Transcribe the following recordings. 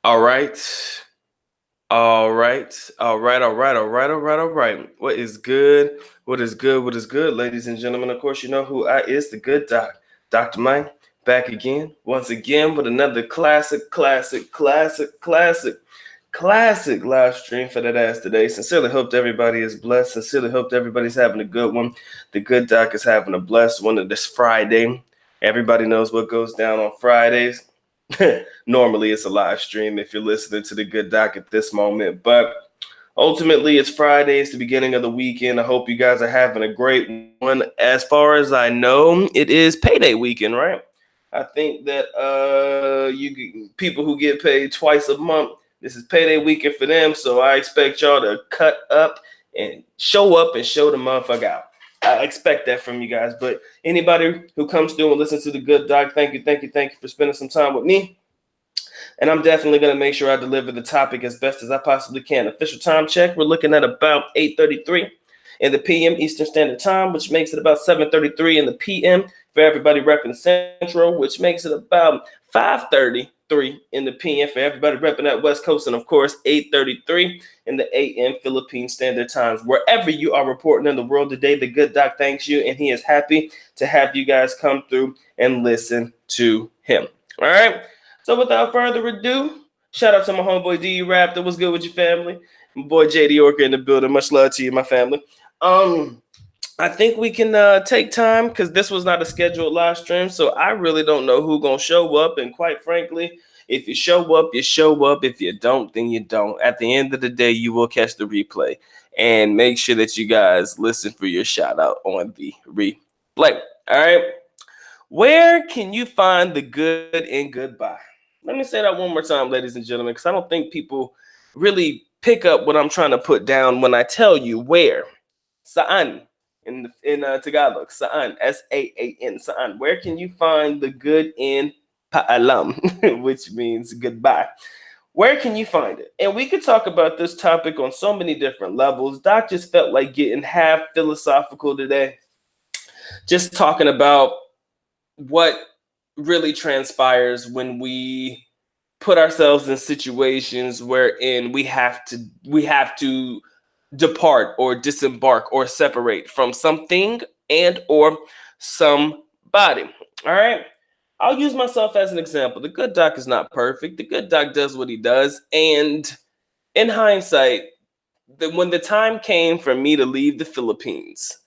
All right. All right. All right. All right. All right. All right. All right. What is good? What is good? What is good, ladies and gentlemen? Of course, you know who I is, the good doc, Dr. Mike, back again, once again with another classic live stream for that ass today. Sincerely hope everybody is blessed. Sincerely hope everybody's having a good one. The good doc is having a blessed one of this Friday. Everybody knows what goes down on Fridays. Normally it's a live stream if you're listening to the good doc at this moment, but ultimately it's Friday. It's the beginning of the weekend. I hope you guys are having a great one. As far as I know, it is payday weekend, right? I think that you people who get paid twice a month, this is payday weekend for them, so I expect y'all to cut up and show the motherfucker out. I expect that from you guys. But anybody who comes through and listens to the good doc, thank you for spending some time with me. And I'm definitely going to make sure I deliver the topic as best as I possibly can. Official time check, we're looking at about 8:33 in the PM Eastern Standard Time, which makes it about 7:33 in the PM for everybody repping Central, which makes it about 5:33 in the PM for everybody repping that West Coast, and of course 8:33 in the AM Philippine Standard Times. Wherever you are reporting in the world today, the good doc thanks you, and he is happy to have you guys come through and listen to him. All right. So without further ado, shout out to my homeboy D Raptor. What's good with your family? My boy JD Orca in the building. Much love to you, my family. I think we can take time because this was not a scheduled live stream, so I really don't know who's gonna show up. And quite frankly, if you show up, you show up. If you don't, then you don't. At the end of the day, you will catch the replay. And make sure that you guys listen for your shout out on the replay. All right. Where can you find the good in goodbye? Let me say that one more time, ladies and gentlemen, because I don't think people really pick up what I'm trying to put down when I tell you where. Saan in Tagalog, Saan, Saan, Saan. Where can you find the good in paalam, which means goodbye? Where can you find it? And we could talk about this topic on so many different levels. Doc just felt like getting half philosophical today, just talking about what really transpires when we put ourselves in situations wherein we have to depart or disembark or separate from something and or somebody. All right. I'll use myself as an example. The good doc is not perfect. The good doc does what he does. And in hindsight, when the time came for me to leave the Philippines,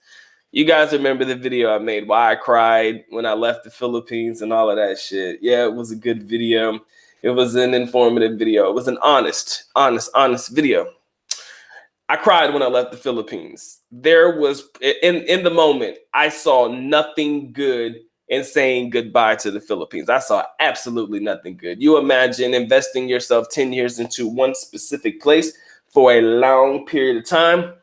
you guys remember the video I made why I cried when I left the Philippines and all of that shit. Yeah, it was a good video. It was an informative video. It was an honest video. I cried when I left the Philippines. There was in the moment, I saw nothing good in saying goodbye to the Philippines. I saw absolutely nothing good. You imagine investing yourself 10 years into one specific place for a long period of time.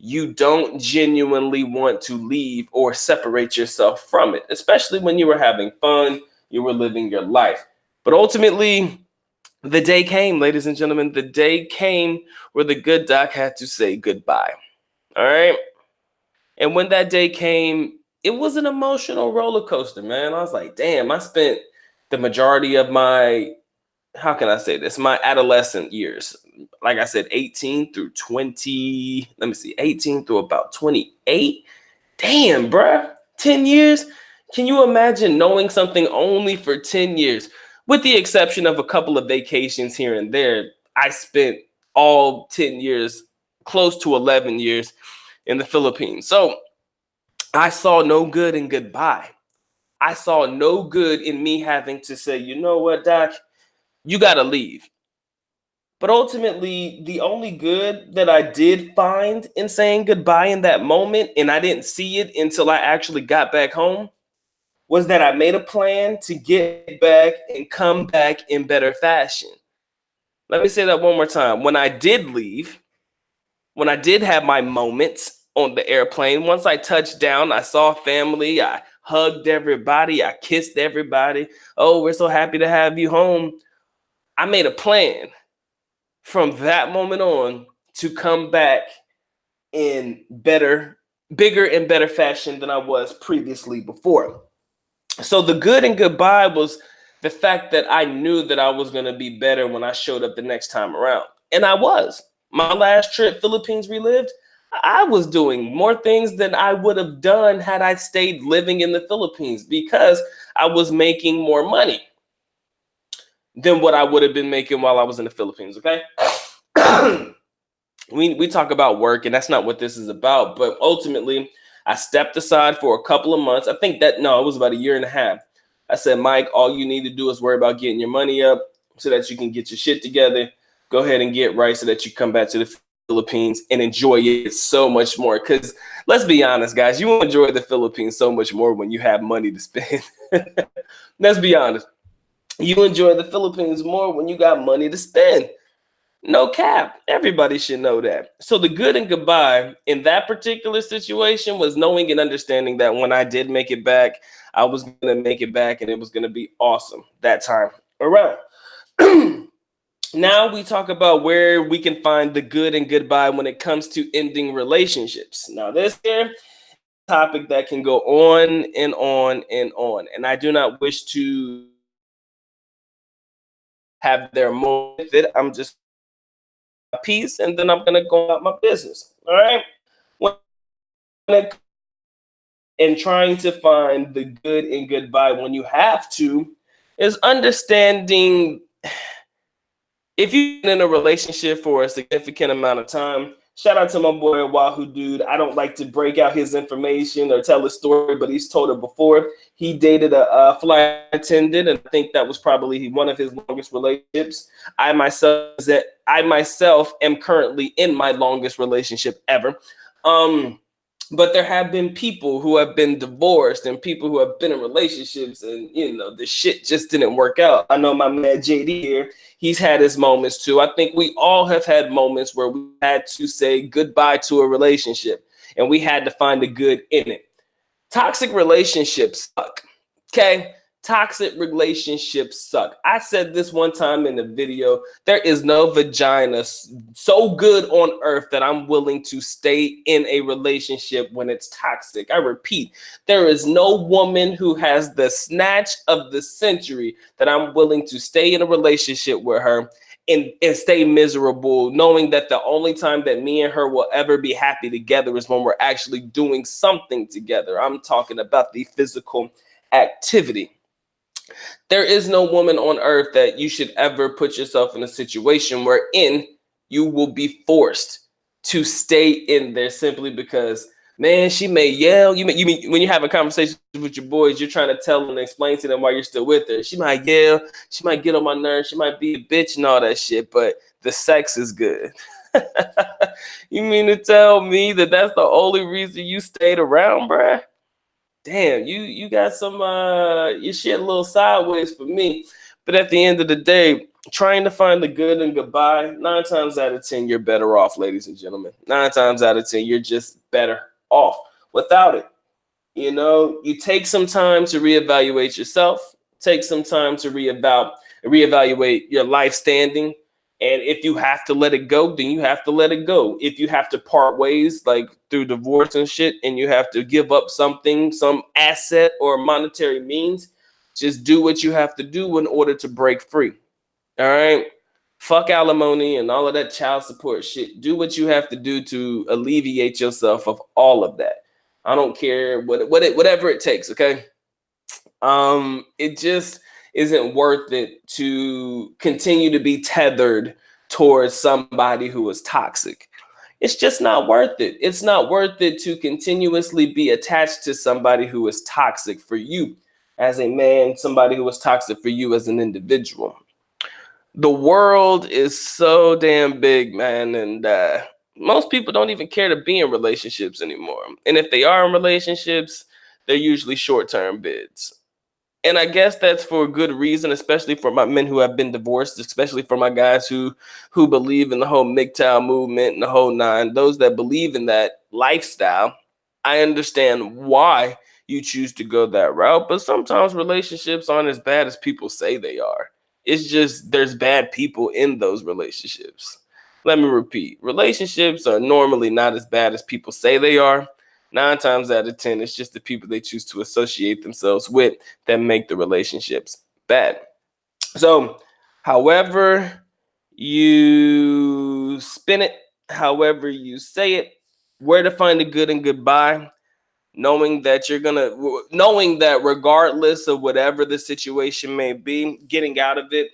You don't genuinely want to leave or separate yourself from it, especially when you were having fun, you were living your life. But ultimately, the day came, ladies and gentlemen, the day came where the good doc had to say goodbye. All right. And when that day came, it was an emotional roller coaster, man. I was like, damn, I spent the majority of my, how can I say this, my adolescent years, like I said, 18 through 20, let me see, 18 through about 28. Damn, bruh, 10 years. Can you imagine knowing something only for 10 years? With the exception of a couple of vacations here and there, I spent all 10 years, close to 11 years in the Philippines. So I saw no good in goodbye. I saw no good in me having to say, you know what, Doc, you got to leave. But ultimately, the only good that I did find in saying goodbye in that moment, and I didn't see it until I actually got back home, was that I made a plan to get back and come back in better fashion. Let me say that one more time. When I did leave, when I did have my moments on the airplane, once I touched down, I saw family, I hugged everybody, I kissed everybody. Oh, we're so happy to have you home. I made a plan from that moment on to come back in bigger and better fashion than I was previously before. So the good and goodbye was the fact that I knew that I was going to be better when I showed up the next time around. And I was. My last trip, Philippines Relived, I was doing more things than I would have done had I stayed living in the Philippines, because I was making more money than what I would have been making while I was in the Philippines, okay? we talk about work, and that's not what this is about, but ultimately, I stepped aside for a couple of months. I think that, no, it was about a year and a half. I said, Mike, all you need to do is worry about getting your money up so that you can get your shit together. Go ahead and get right so that you come back to the Philippines and enjoy it so much more. Because let's be honest, guys, you enjoy the Philippines so much more when you have money to spend. Let's be honest. You enjoy the Philippines more when you got money to spend. No cap. Everybody should know that. So the good and goodbye in that particular situation was knowing and understanding that when I did make it back, I was going to make it back and it was going to be awesome that time around. Now we talk about where we can find the good and goodbye when it comes to ending relationships. Now this here topic that can go on and on and on. And I do not wish to have their moment with it. I'm just a piece and then I'm going to go about my business. All right. And trying to find the good and goodbye when you have to is understanding if you've been in a relationship for a significant amount of time. Shout out to my boy Wahoo Dude. I don't like to break out his information or tell his story, but he's told it before. He dated a flight attendant, and I think that was probably one of his longest relationships. I myself am currently in my longest relationship ever. But there have been people who have been divorced and people who have been in relationships and, the shit just didn't work out. I know my man JD here, he's had his moments too. I think we all have had moments where we had to say goodbye to a relationship and we had to find the good in it. Toxic relationships suck, okay? Toxic relationships suck. I said this one time in the video, there is no vagina so good on earth that I'm willing to stay in a relationship when it's toxic. I repeat, there is no woman who has the snatch of the century that I'm willing to stay in a relationship with her and stay miserable, knowing that the only time that me and her will ever be happy together is when we're actually doing something together. I'm talking about the physical activity. There is no woman on earth that you should ever put yourself in a situation wherein you will be forced to stay in there simply because, man, she may yell. You mean when you have a conversation with your boys, you're trying to tell them and explain to them why you're still with her. She might yell, she might get on my nerves, she might be a bitch and all that shit, but the sex is good. You mean to tell me that that's the only reason you stayed around, bruh? Damn, you got some your shit a little sideways for me. But at the end of the day, trying to find the good and goodbye, 9 times out of 10, you're better off, ladies and gentlemen. 9 times out of 10, you're just better off without it. You take some time to reevaluate yourself, take some time to reevaluate your life standing. And if you have to let it go, then you have to let it go. If you have to part ways, like through divorce and shit, and you have to give up something, some asset or monetary means, just do what you have to do in order to break free. All right? Fuck alimony and all of that child support shit. Do what you have to do to alleviate yourself of all of that. I don't care whatever it takes, okay? It just isn't worth it to continue to be tethered towards somebody who is toxic. It's just not worth it. It's not worth it to continuously be attached to somebody who is toxic for you as a man, somebody who is toxic for you as an individual. The world is so damn big, man, and most people don't even care to be in relationships anymore. And if they are in relationships, they're usually short-term bids. And I guess that's for a good reason, especially for my men who have been divorced, especially for my guys who believe in the whole MGTOW movement and the whole nine. Those that believe in that lifestyle, I understand why you choose to go that route. But sometimes relationships aren't as bad as people say they are. It's just there's bad people in those relationships. Let me repeat. Relationships are normally not as bad as people say they are. 9 times out of 10, it's just the people they choose to associate themselves with that make the relationships bad. So, however you spin it, however you say it, where to find the good in goodbye, knowing that regardless of whatever the situation may be, getting out of it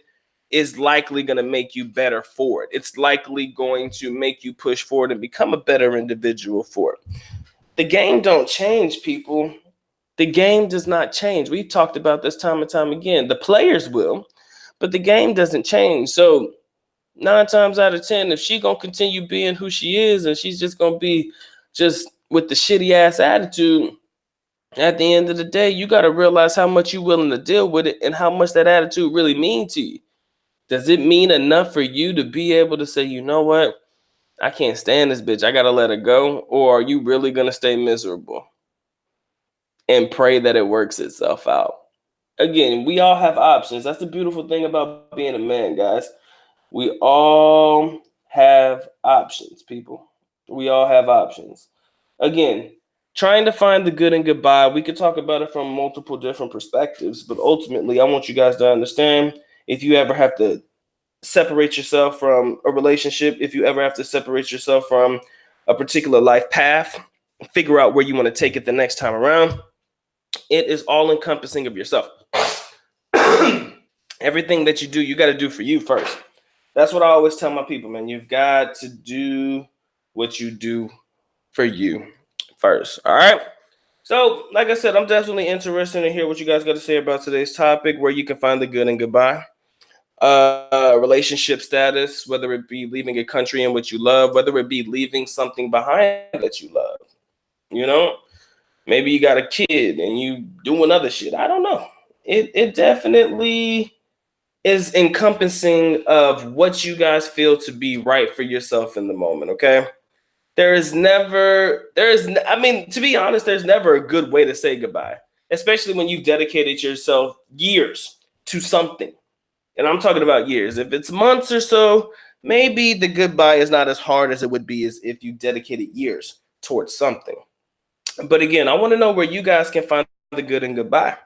is likely going to make you better for it. It's likely going to make you push forward and become a better individual for it. The game don't change, people. The game does not change. We've talked about this time and time again. The players will, but the game doesn't change. So 9 times out of 10, if she gonna continue being who she is and she's just gonna be just with the shitty ass attitude, at the end of the day, you got to realize how much you're willing to deal with it and how much that attitude really means to you. Does it mean enough for you to be able to say, you know what? I can't stand this bitch. I got to let her go. Or are you really going to stay miserable and pray that it works itself out? Again, we all have options. That's the beautiful thing about being a man, guys. We all have options, people. We all have options. Again, trying to find the good in goodbye, we could talk about it from multiple different perspectives, but ultimately, I want you guys to understand, if you ever have to separate yourself from a relationship, if you ever have to separate yourself from a particular life path, figure out where you want to take it the next time around, it is all encompassing of yourself. Everything that you do, you got to do for you first. That's what I always tell my people, man. You've got to do what you do for you first. All right. So, like I said, I'm definitely interested to hear what you guys got to say about today's topic, where you can find the good in goodbye. Relationship status, whether it be leaving a country in which you love, whether it be leaving something behind that you love. You know, maybe you got a kid and you doing other shit. I don't know. It definitely is encompassing of what you guys feel to be right for yourself in the moment. Okay. To be honest, there's never a good way to say goodbye, especially when you've dedicated yourself years to something. And I'm talking about years. If it's months or so, maybe the goodbye is not as hard as it would be as if you dedicated years towards something. But again, I want to know where you guys can find the good in goodbye.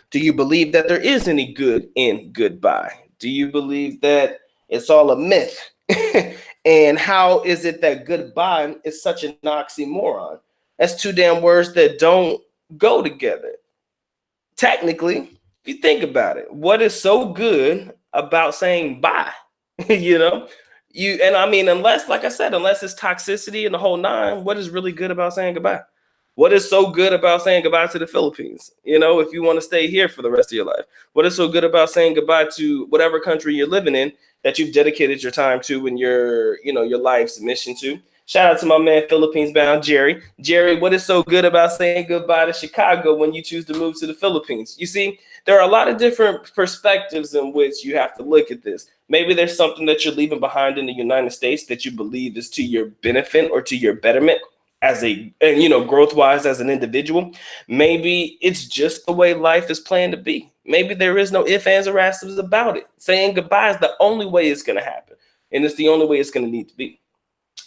Do you believe that there is any good in goodbye? Do you believe that it's all a myth? And how is it that goodbye is such an oxymoron? That's two damn words that don't go together. Technically, if you think about it, what is so good about saying bye? you know, unless, like I said, unless it's toxicity and the whole nine, what is really good about saying goodbye? What is so good about saying goodbye to the Philippines? If you want to stay here for the rest of your life, what is so good about saying goodbye to whatever country you're living in that you've dedicated your time to and your life's mission to? Shout out to my man, Philippines bound Jerry. Jerry, what is so good about saying goodbye to Chicago when you choose to move to the Philippines? You see, there are a lot of different perspectives in which you have to look at this. Maybe there's something that you're leaving behind in the United States that you believe is to your benefit or to your betterment growth wise as an individual. Maybe it's just the way life is planned to be. Maybe there is no ifs, ands, or buts about it. Saying goodbye is the only way it's going to happen. And it's the only way it's going to need to be.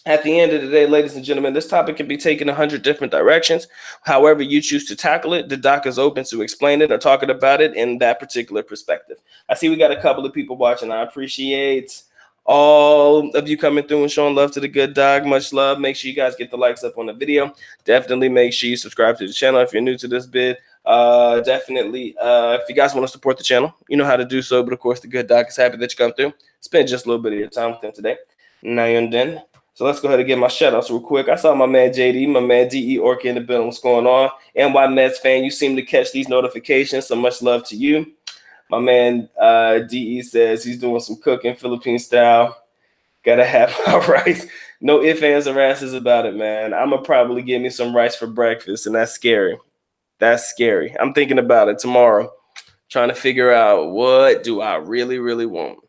At the end of the day, ladies and gentlemen, this topic can be taken 100 different directions. However you choose to tackle it, the doc is open to explain it or talking about it in that particular perspective. I see we got a couple of people watching. I appreciate all of you coming through and showing love to the good dog. Much love. Make sure you guys get the likes up on the video. Definitely make sure you subscribe to the channel if you're new to this bid. Definitely, if you guys want to support the channel, you know how to do so. But of course, the good doc is happy that you come through. Spend just a little bit of your time with him today. Now and then. So let's go ahead and get my shout outs real quick. I saw my man JD, my man DE Orca in the building. What's going on? NY Mets fan, you seem to catch these notifications. So much love to you. My man DE says he's doing some cooking, Philippine style. Gotta have my rice. No ifs, ands, or asses about it, man. I'm gonna probably get me some rice for breakfast, and that's scary. That's scary. I'm thinking about it tomorrow, trying to figure out what do I really, really want.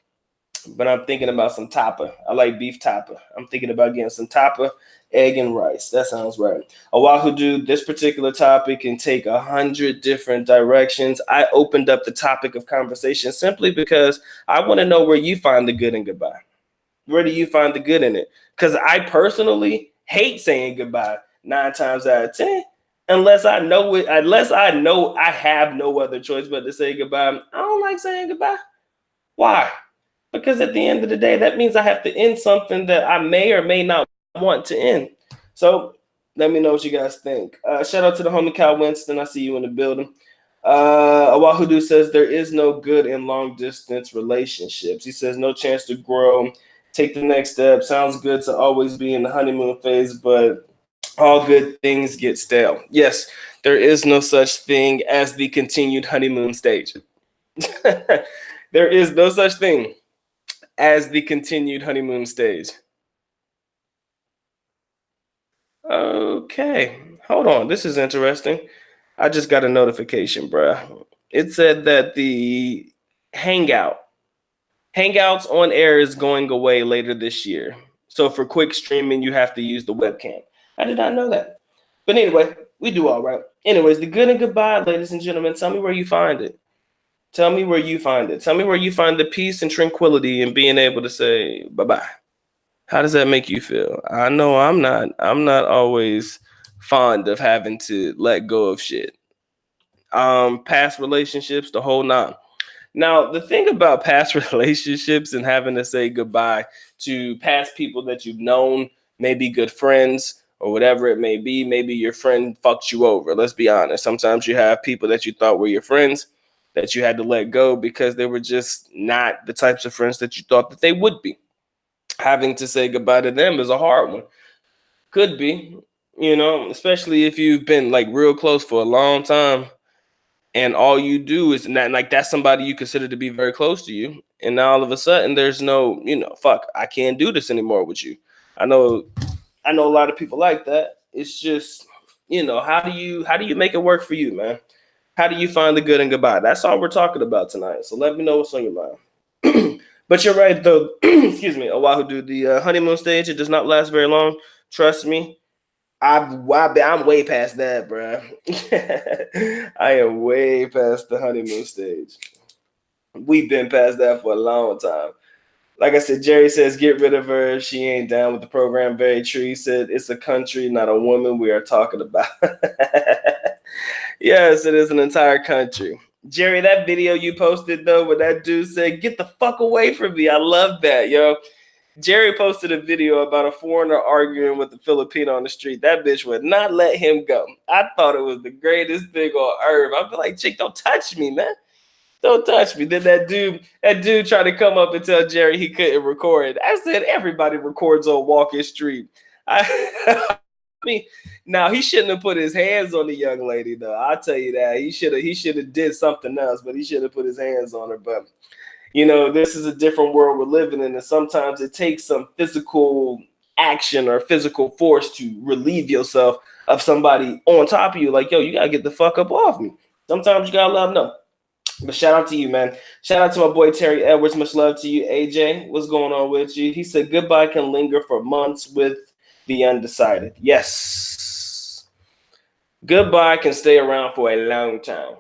But I'm thinking about some tapa. I like beef tapa. I'm thinking about getting some tapa, egg, and rice. That sounds right. Oahu dude, this particular topic can take 100 different directions. I opened up the topic of conversation simply because I want to know where you find the good in goodbye. Where do you find the good in it? Because I personally hate saying goodbye 9 times out of 10. Unless I know I have no other choice but to say goodbye. I don't like saying goodbye. Why? Because at the end of the day, that means I have to end something that I may or may not want to end. So let me know what you guys think. Shout out to the homie Cal Winston. I see you in the building. Awahudu says there is no good in long distance relationships. He says no chance to grow, take the next step. Sounds good to always be in the honeymoon phase, but all good things get stale. Yes, there is no such thing as the continued honeymoon stage. There is no such thing as the continued honeymoon stage. Okay, hold on. This is interesting. I just got a notification, bruh. It said that the Hangouts on air is going away later this year. So for quick streaming, you have to use the webcam. I did not know that. But anyway, we do all right. Anyways, the good and goodbye, ladies and gentlemen. Tell me where you find it. Tell me where you find it. Tell me where you find the peace and tranquility and being able to say bye-bye. How does that make you feel? I know I'm not always fond of having to let go of shit. Past relationships, the whole nine. Now, the thing about past relationships and having to say goodbye to past people that you've known, maybe good friends or whatever it may be, maybe your friend fucked you over. Let's be honest. Sometimes you have people that you thought were your friends that you had to let go because they were just not the types of friends that you thought that they would be. Having to say goodbye to them is a hard one. Could be, especially if you've been like real close for a long time and all you do is not like that's somebody you consider to be very close to you. And now all of a sudden there's no, fuck, I can't do this anymore with you. I know a lot of people like that. It's just, how do you make it work for you, man? How do you find the good and goodbye? That's all we're talking about tonight. So let me know what's on your mind. But you're right, though. Excuse me, Oahu, the honeymoon stage, it does not last very long. Trust me. I'm way past that, bro. I am way past the honeymoon stage. We've been past that for a long time. Like I said, Jerry says, get rid of her. She ain't down with the program. Very true. He said, it's a country, not a woman we are talking about. Yes, it is an entire country. Jerry, that video you posted, though, where that dude said, get the fuck away from me. I love that, yo. Jerry posted a video about a foreigner arguing with a Filipino on the street. That bitch would not let him go. I thought it was the greatest thing on earth. I'd be like, chick, don't touch me, man. Don't touch me. Then that dude tried to come up and tell Jerry he couldn't record. I said, everybody records on Walking Street. I mean, now he shouldn't have put his hands on the young lady, though. I'll tell you that. He should have did something else, but he should have put his hands on her. But this is a different world we're living in, and sometimes it takes some physical action or physical force to relieve yourself of somebody on top of you. Like, yo, you gotta get the fuck up off me. Sometimes you gotta let them know. But shout out to you, man. Shout out to my boy Terry Edwards. Much love to you, AJ. What's going on with you? He said goodbye can linger for months with the undecided. Yes. Goodbye can stay around for a long time.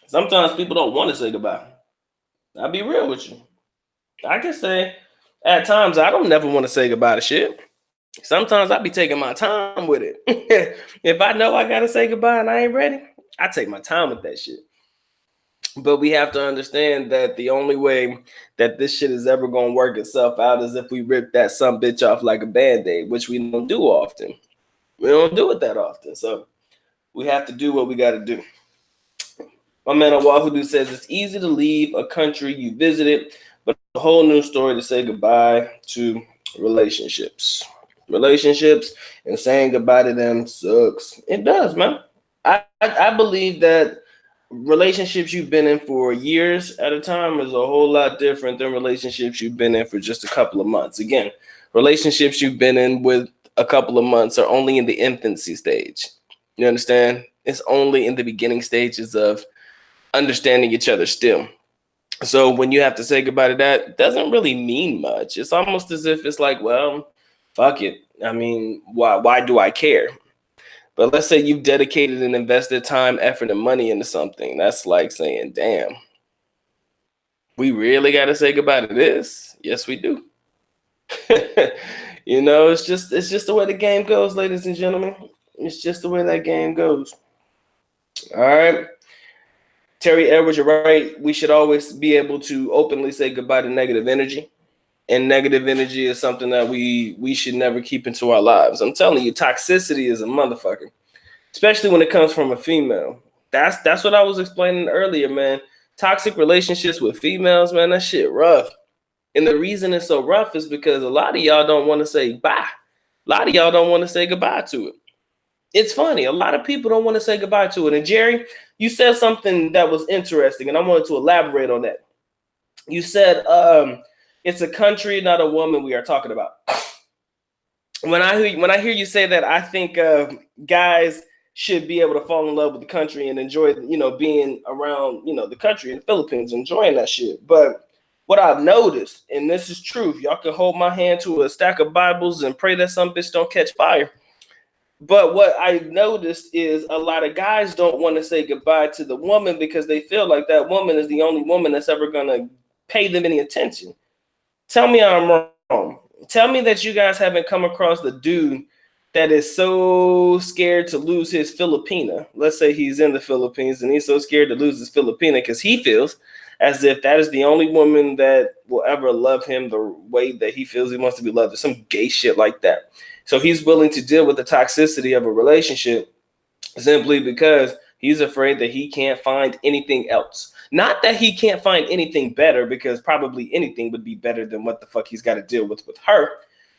Sometimes people don't want to say goodbye. I'll be real with you. I can say at times I don't never want to say goodbye to shit. Sometimes I be taking my time with it. If I know I gotta say goodbye and I ain't ready, I take my time with that shit. But we have to understand that the only way that this shit is ever gonna work itself out is if we rip that some bitch off like a band-aid, which we don't do often. We don't do it that often. So we have to do what we gotta do. My man Oahu says it's easy to leave a country you visited, but a whole new story to say goodbye to relationships. Relationships and saying goodbye to them sucks. It does, man. I believe that relationships you've been in for years at a time is a whole lot different than relationships you've been in for just a couple of months. Again, relationships you've been in with a couple of months are only in the infancy stage. You understand? It's only in the beginning stages of understanding each other still. So when you have to say goodbye to that, it doesn't really mean much. It's almost as if it's like, well, fuck it. I mean, why do I care? But let's say you've dedicated and invested time, effort, and money into something. That's like saying, damn, we really got to say goodbye to this? Yes, we do. It's just the way the game goes, ladies and gentlemen. It's just the way that game goes. All right. Terry Edwards, you're right. We should always be able to openly say goodbye to negative energy. And negative energy is something that we should never keep into our lives. I'm telling you, toxicity is a motherfucker, especially when it comes from a female. That's what I was explaining earlier, man. Toxic relationships with females, man, that shit rough. And the reason it's so rough is because a lot of y'all don't want to say bye. A lot of y'all don't want to say goodbye to it. It's funny. A lot of people don't want to say goodbye to it. And Jerry, you said something that was interesting, and I wanted to elaborate on that. You said it's a country, not a woman we are talking about. When I hear you say that, I think guys should be able to fall in love with the country and enjoy, being around, the country in the Philippines, enjoying that shit. But what I've noticed, and this is truth, y'all can hold my hand to a stack of Bibles and pray that some bitch don't catch fire. But what I noticed is a lot of guys don't want to say goodbye to the woman because they feel like that woman is the only woman that's ever going to pay them any attention. Tell me I'm wrong. Tell me that you guys haven't come across the dude that is so scared to lose his Filipina. Let's say he's in the Philippines and he's so scared to lose his Filipina because he feels as if that is the only woman that will ever love him the way that he feels he wants to be loved. There's some gay shit like that. So he's willing to deal with the toxicity of a relationship simply because he's afraid that he can't find anything else. Not that he can't find anything better, because probably anything would be better than what the fuck he's got to deal with her.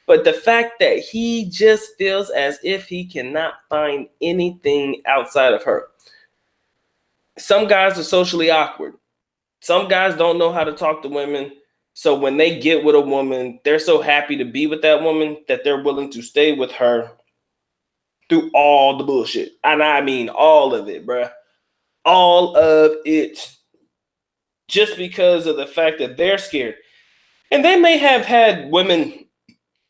But the fact that he just feels as if he cannot find anything outside of her. Some guys are socially awkward. Some guys don't know how to talk to women. So when they get with a woman, they're so happy to be with that woman that they're willing to stay with her through all the bullshit. And I mean all of it, bruh. All of it. Just because of the fact that they're scared. And they may have had women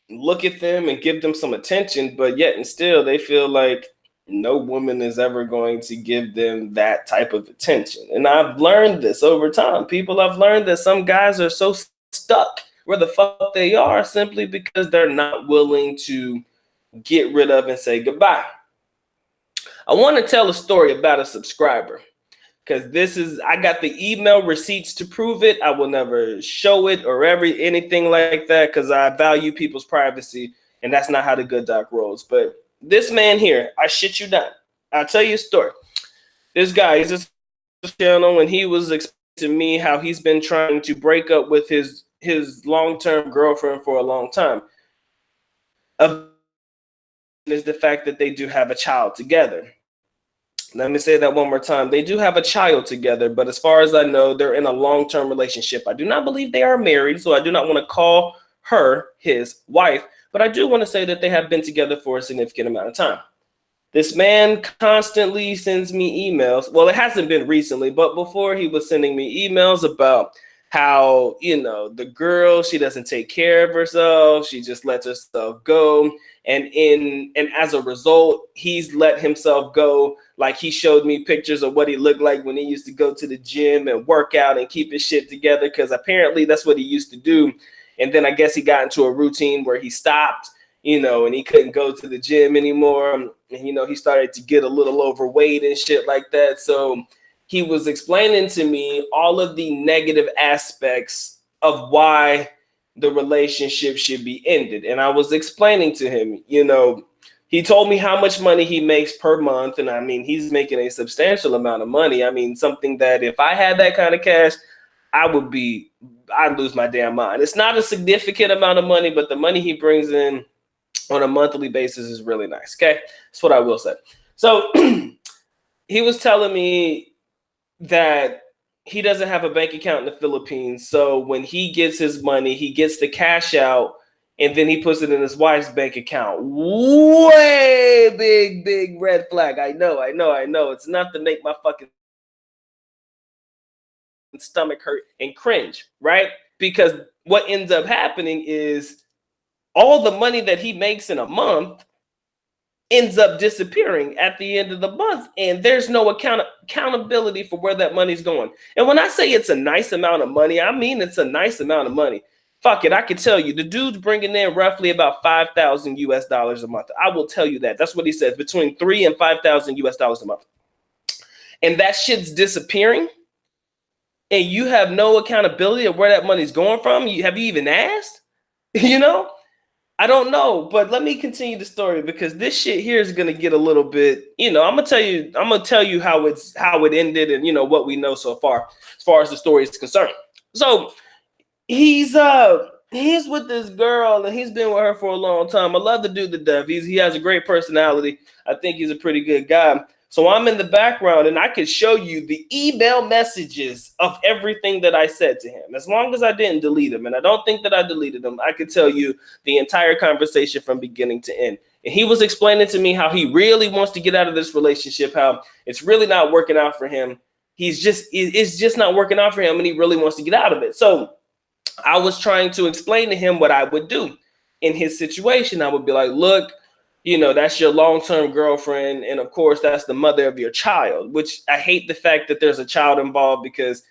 look at them and give them some attention, but yet and still they feel like no woman is ever going to give them that type of attention. And I've learned this over time. People have learned that some guys are so stuck where the fuck they are simply because they're not willing to get rid of and say goodbye. I want to tell a story about a subscriber, because I got the email receipts to prove it. I will never show it or anything like that because I value people's privacy, and that's not how the good doc rolls. But this man here, I shit you not, I'll tell you a story. This guy is this channel, and he was explaining to me how he's been trying to break up with his long-term girlfriend for a long time. Is the fact that they do have a child together. Let me say that one more time. They do have a child together, but as far as I know, they're in a long-term relationship. I do not believe they are married, so I do not want to call her his wife, but I do want to say that they have been together for a significant amount of time. This man constantly sends me emails. Well, it hasn't been recently, but before he was sending me emails about how, the girl, she doesn't take care of herself. She just lets herself go. And as a result, he's let himself go. Like, he showed me pictures of what he looked like when he used to go to the gym and work out and keep his shit together, because apparently that's what he used to do. And then I guess he got into a routine where he stopped, and he couldn't go to the gym anymore. And, he started to get a little overweight and shit like that. So he was explaining to me all of the negative aspects of why the relationship should be ended. And I was explaining to him, he told me how much money he makes per month. And I mean, he's making a substantial amount of money. I mean, something that if I had that kind of cash, I'd lose my damn mind. It's not a significant amount of money, but the money he brings in on a monthly basis is really nice. Okay. That's what I will say. So he was telling me that he doesn't have a bank account in the Philippines. So when he gets his money, he gets the cash out and then he puts it in his wife's bank account. Way big red flag. I know. It's not to make my fucking stomach hurt and cringe, right? Because what ends up happening is all the money that he makes in a month ends up disappearing at the end of the month, and there's no accountability for where that money's going. And when I say it's a nice amount of money, I mean it's a nice amount of money. Fuck it, I can tell you, the dude's bringing in roughly about $5,000 a month. I will tell you that. That's what he says, between $3,000 and $5,000 a month. And that shit's disappearing and you have no accountability of where that money's going from? Have you even asked? You know? I don't know, but let me continue the story because this shit here is gonna get a little bit, I'm gonna tell you how it ended and what we know so far as the story is concerned. So he's with this girl and he's been with her for a long time. I love the dude to death. He has a great personality. I think he's a pretty good guy. So I'm in the background and I could show you the email messages of everything that I said to him. As long as I didn't delete them, and I don't think that I deleted them, I could tell you the entire conversation from beginning to end. And he was explaining to me how he really wants to get out of this relationship, how it's really not working out for him. It's just not working out for him and he really wants to get out of it. So I was trying to explain to him what I would do in his situation. I would be like, look, that's your long-term girlfriend. And of course, that's the mother of your child, which I hate the fact that there's a child involved because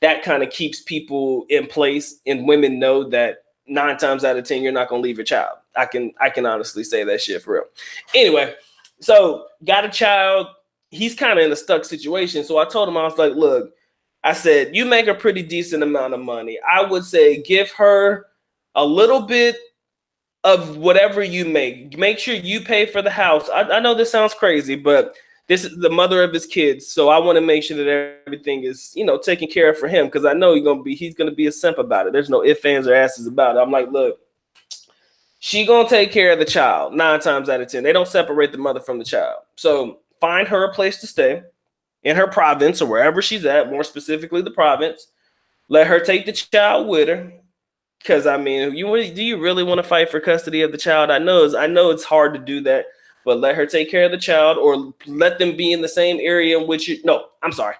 that kind of keeps people in place and women know that 9 times out of 10, you're not going to leave your child. I can honestly say that shit for real. Anyway, so got a child. He's kind of in a stuck situation. So I told him, I was like, look, I said, you make a pretty decent amount of money. I would say give her a little bit of whatever you make. Make sure you pay for the house. I know this sounds crazy, but this is the mother of his kids. So I want to make sure that everything is, taken care of for him because I know he's gonna be a simp about it. There's no ifs, ands, or asses about it. I'm like, look, she gonna take care of the child 9 times out of 10. They don't separate the mother from the child. So find her a place to stay in her province or wherever she's at, more specifically the province. Let her take the child with her. Because I mean, do you really want to fight for custody of the child? I know it's hard to do that, but let her take care of the child, or let them be in the same area in which you. No, I'm sorry,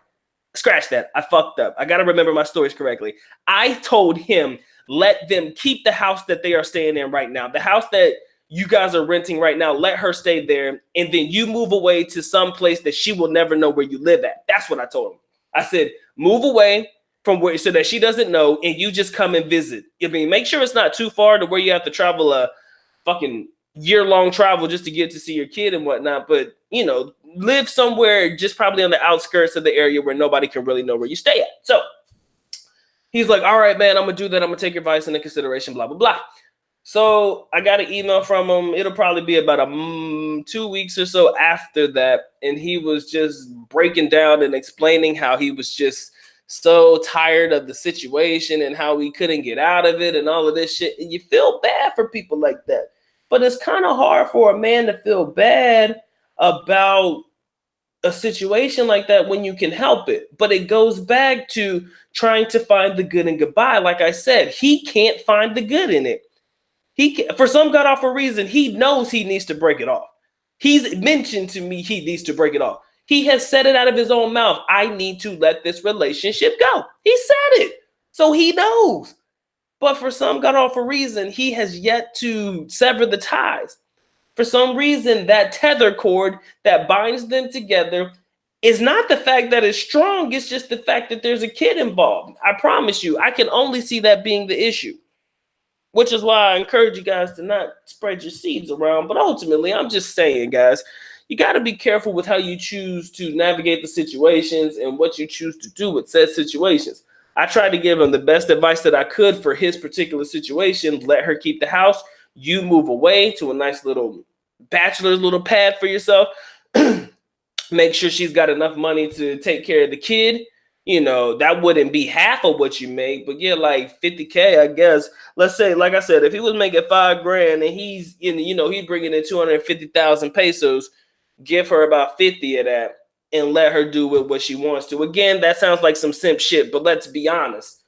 scratch that. I fucked up. I gotta remember my stories correctly. I told him let them keep the house that they are staying in right now, the house that you guys are renting right now. Let her stay there, and then you move away to some place that she will never know where you live at. That's what I told him. I said move away from where so that she doesn't know, and you just come and visit. I mean, make sure it's not too far to where you have to travel a fucking year-long travel just to get to see your kid and whatnot. But live somewhere just probably on the outskirts of the area where nobody can really know where you stay at. So he's like, all right, man, I'm gonna do that. I'm gonna take your advice into consideration, blah, blah, blah. So I got an email from him. It'll probably be about 2 weeks or so after that. And he was just breaking down and explaining how he was just so tired of the situation and how he couldn't get out of it and all of this shit. And you feel bad for people like that. But it's kind of hard for a man to feel bad about a situation like that when you can help it. But it goes back to trying to find the good in goodbye. Like I said, he can't find the good in it. For some god awful reason, he knows he needs to break it off. He's mentioned to me he needs to break it off. He has said it out of his own mouth. I need to let this relationship go. He said it. So he knows. But for some god awful reason, he has yet to sever the ties. For some reason, that tether cord that binds them together is not the fact that it's strong. It's just the fact that there's a kid involved. I promise you, I can only see that being the issue. Which is why I encourage you guys to not spread your seeds around. But ultimately, I'm just saying, guys, you got to be careful with how you choose to navigate the situations and what you choose to do with said situations. I tried to give him the best advice that I could for his particular situation. Let her keep the house. You move away to a nice little bachelor's little pad for yourself. Make sure she's got enough money to take care of the kid. That wouldn't be half of what you make, but yeah, like 50K, I guess. Let's say, like I said, if he was making $5,000 and he's bringing in 250,000 pesos, give her about 50 of that and let her do with what she wants to. Again, that sounds like some simp shit, but let's be honest.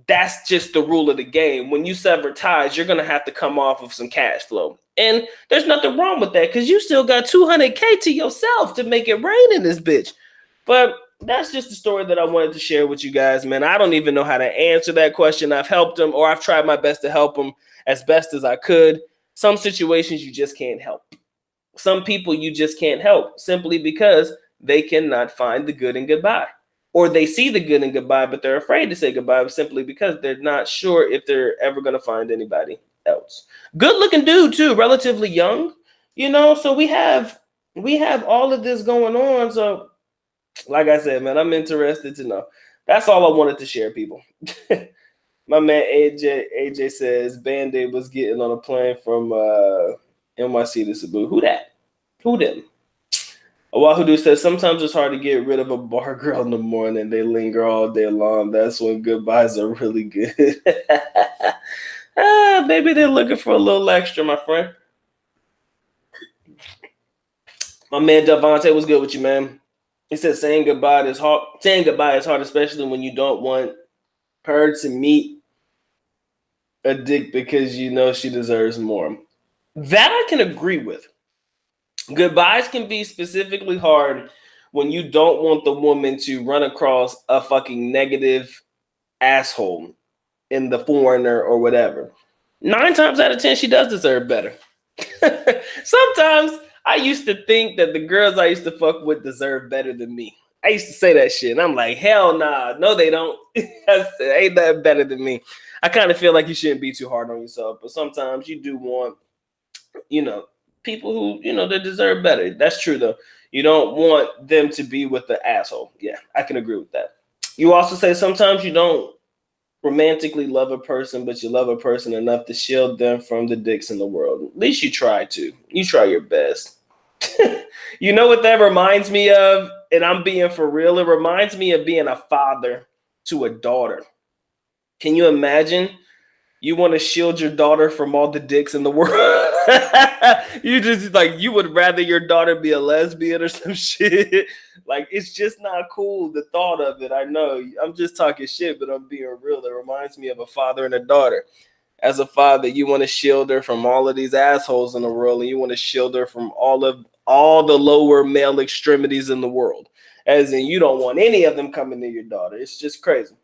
That's just the rule of the game. When you sever ties, you're going to have to come off of some cash flow. And there's nothing wrong with that because you still got 200K to yourself to make it rain in this bitch. But that's just the story that I wanted to share with you guys, man. I don't even know how to answer that question. I've helped him, or I've tried my best to help him as best as I could. Some situations you just can't help. Some people you just can't help simply because they cannot find the good in goodbye. Or they see the good in goodbye, but they're afraid to say goodbye simply because they're not sure if they're ever going to find anybody else. Good looking dude too, relatively young, so we have all of this going on. So like I said, man, I'm interested to know. That's all I wanted to share, people. My man AJ says Band-Aid was getting on a plane from NYC to Cebu. Who that? Who them? Wahudu says sometimes it's hard to get rid of a bar girl in the morning. They linger all day long. That's when goodbyes are really good. Maybe they're looking for a little extra, my friend. My man Davante, what's good with you, man? He said saying goodbye is hard. Saying goodbye is hard, especially when you don't want her to meet a dick because you know she deserves more. That I can agree with. Goodbyes can be specifically hard when you don't want the woman to run across a fucking negative asshole in the foreigner or whatever. 9 times out of 10, she does deserve better. Sometimes I used to think that the girls I used to fuck with deserve better than me. I used to say that shit, and I'm like, hell nah, no, they don't. I said, ain't that better than me. I kind of feel like you shouldn't be too hard on yourself, but sometimes you do want, people who, they deserve better. That's true, though. You don't want them to be with the asshole. Yeah, I can agree with that. You also say sometimes you don't romantically love a person, but you love a person enough to shield them from the dicks in the world. At least you try to. You try your best. You know what that reminds me of? And I'm being for real. It reminds me of being a father to a daughter. Can you imagine? You want to shield your daughter from all the dicks in the world. You just you would rather your daughter be a lesbian or some shit. Like, it's just not cool, the thought of it. I know I'm just talking shit, but I'm being real. It reminds me of a father and a daughter. As a father, you want to shield her from all of these assholes in the world, and you want to shield her from all the lower male extremities in the world. As in, you don't want any of them coming near your daughter. It's just crazy.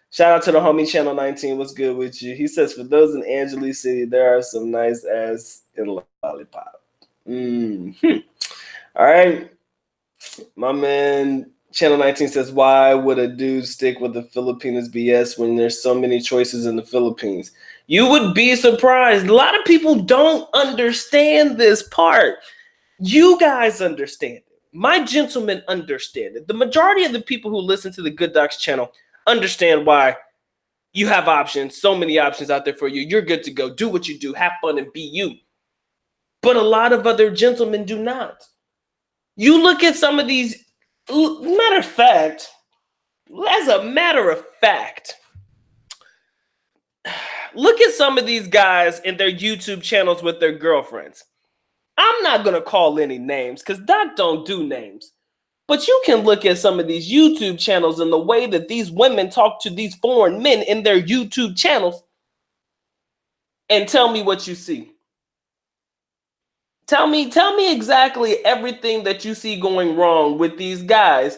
Shout out to the homie Channel 19. What's good with you? He says, for those in Angeles City, there are some nice ass in Lollipop. All right. My man Channel 19 says, why would a dude stick with the Filipinos BS when there's so many choices in the Philippines? You would be surprised. A lot of people don't understand this part. You guys understand it. My gentlemen understand it. The majority of the people who listen to the Good Docs channel understand why you have options, so many options out there for you. You're good to go. Do what you do. Have fun and be you. But a lot of other gentlemen do not. You look at some of these, as a matter of fact, look at some of these guys in their YouTube channels with their girlfriends. I'm not going to call any names because Doc don't do names. But you can look at some of these YouTube channels and the way that these women talk to these foreign men in their YouTube channels and tell me what you see. Tell me exactly everything that you see going wrong with these guys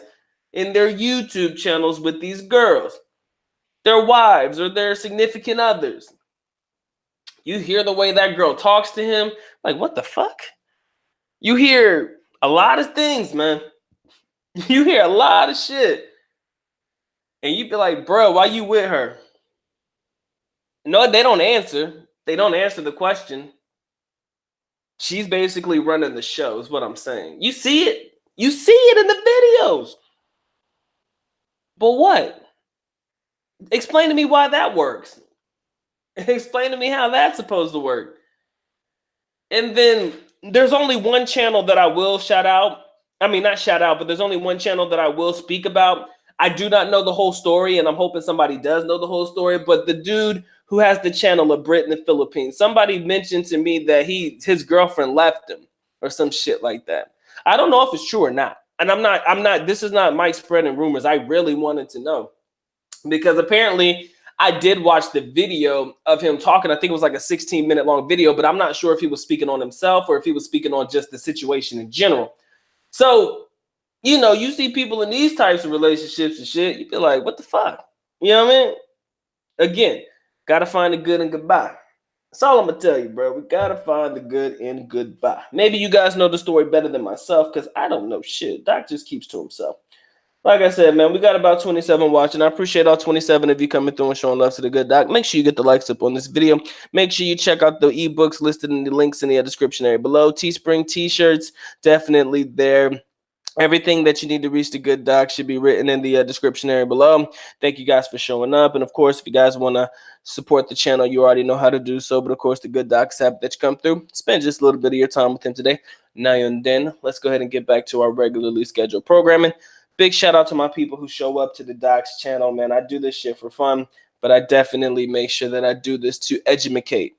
in their YouTube channels with these girls, their wives or their significant others. You hear the way that girl talks to him, like, what the fuck? You hear a lot of things, man. You hear a lot of shit. And you be like, bro, why you with her? No, they don't answer. They don't answer the question. She's basically running the show, is what I'm saying. You see it. You see it in the videos. But what? Explain to me why that works. Explain to me how that's supposed to work. And then there's only one channel that I will shout out. I mean, not shout out, but there's only one channel that I will speak about. I do not know the whole story, and I'm hoping somebody does know the whole story. But the dude who has the channel of Brit in the Philippines, somebody mentioned to me that his girlfriend left him or some shit like that. I don't know if it's true or not. And I'm not, this is not Mike spreading rumors. I really wanted to know because apparently I did watch the video of him talking. I think it was like a 16-minute long video, but I'm not sure if he was speaking on himself or if he was speaking on just the situation in general. So, you see people in these types of relationships and shit, you feel like, what the fuck? You know what I mean? Again, gotta find the good and goodbye. That's all I'm gonna tell you, bro. We gotta find the good in goodbye. Maybe you guys know the story better than myself because I don't know shit. Doc just keeps to himself. Like I said, man, we got about 27 watching. I appreciate all 27 of you coming through and showing love to the Good Doc. Make sure you get the likes up on this video. Make sure you check out the ebooks listed in the links in the description area below. Teespring t-shirts, definitely there. Everything that you need to reach the good doc should be written in the description area below. Thank you guys for showing up. And of course, if you guys want to support the channel, you already know how to do so. But of course, the good docs app that you come through, spend just a little bit of your time with him today. Now and then, let's go ahead and get back to our regularly scheduled programming. Big shout out to my people who show up to the docs channel, man. I do this shit for fun, but I definitely make sure that I do this to educate.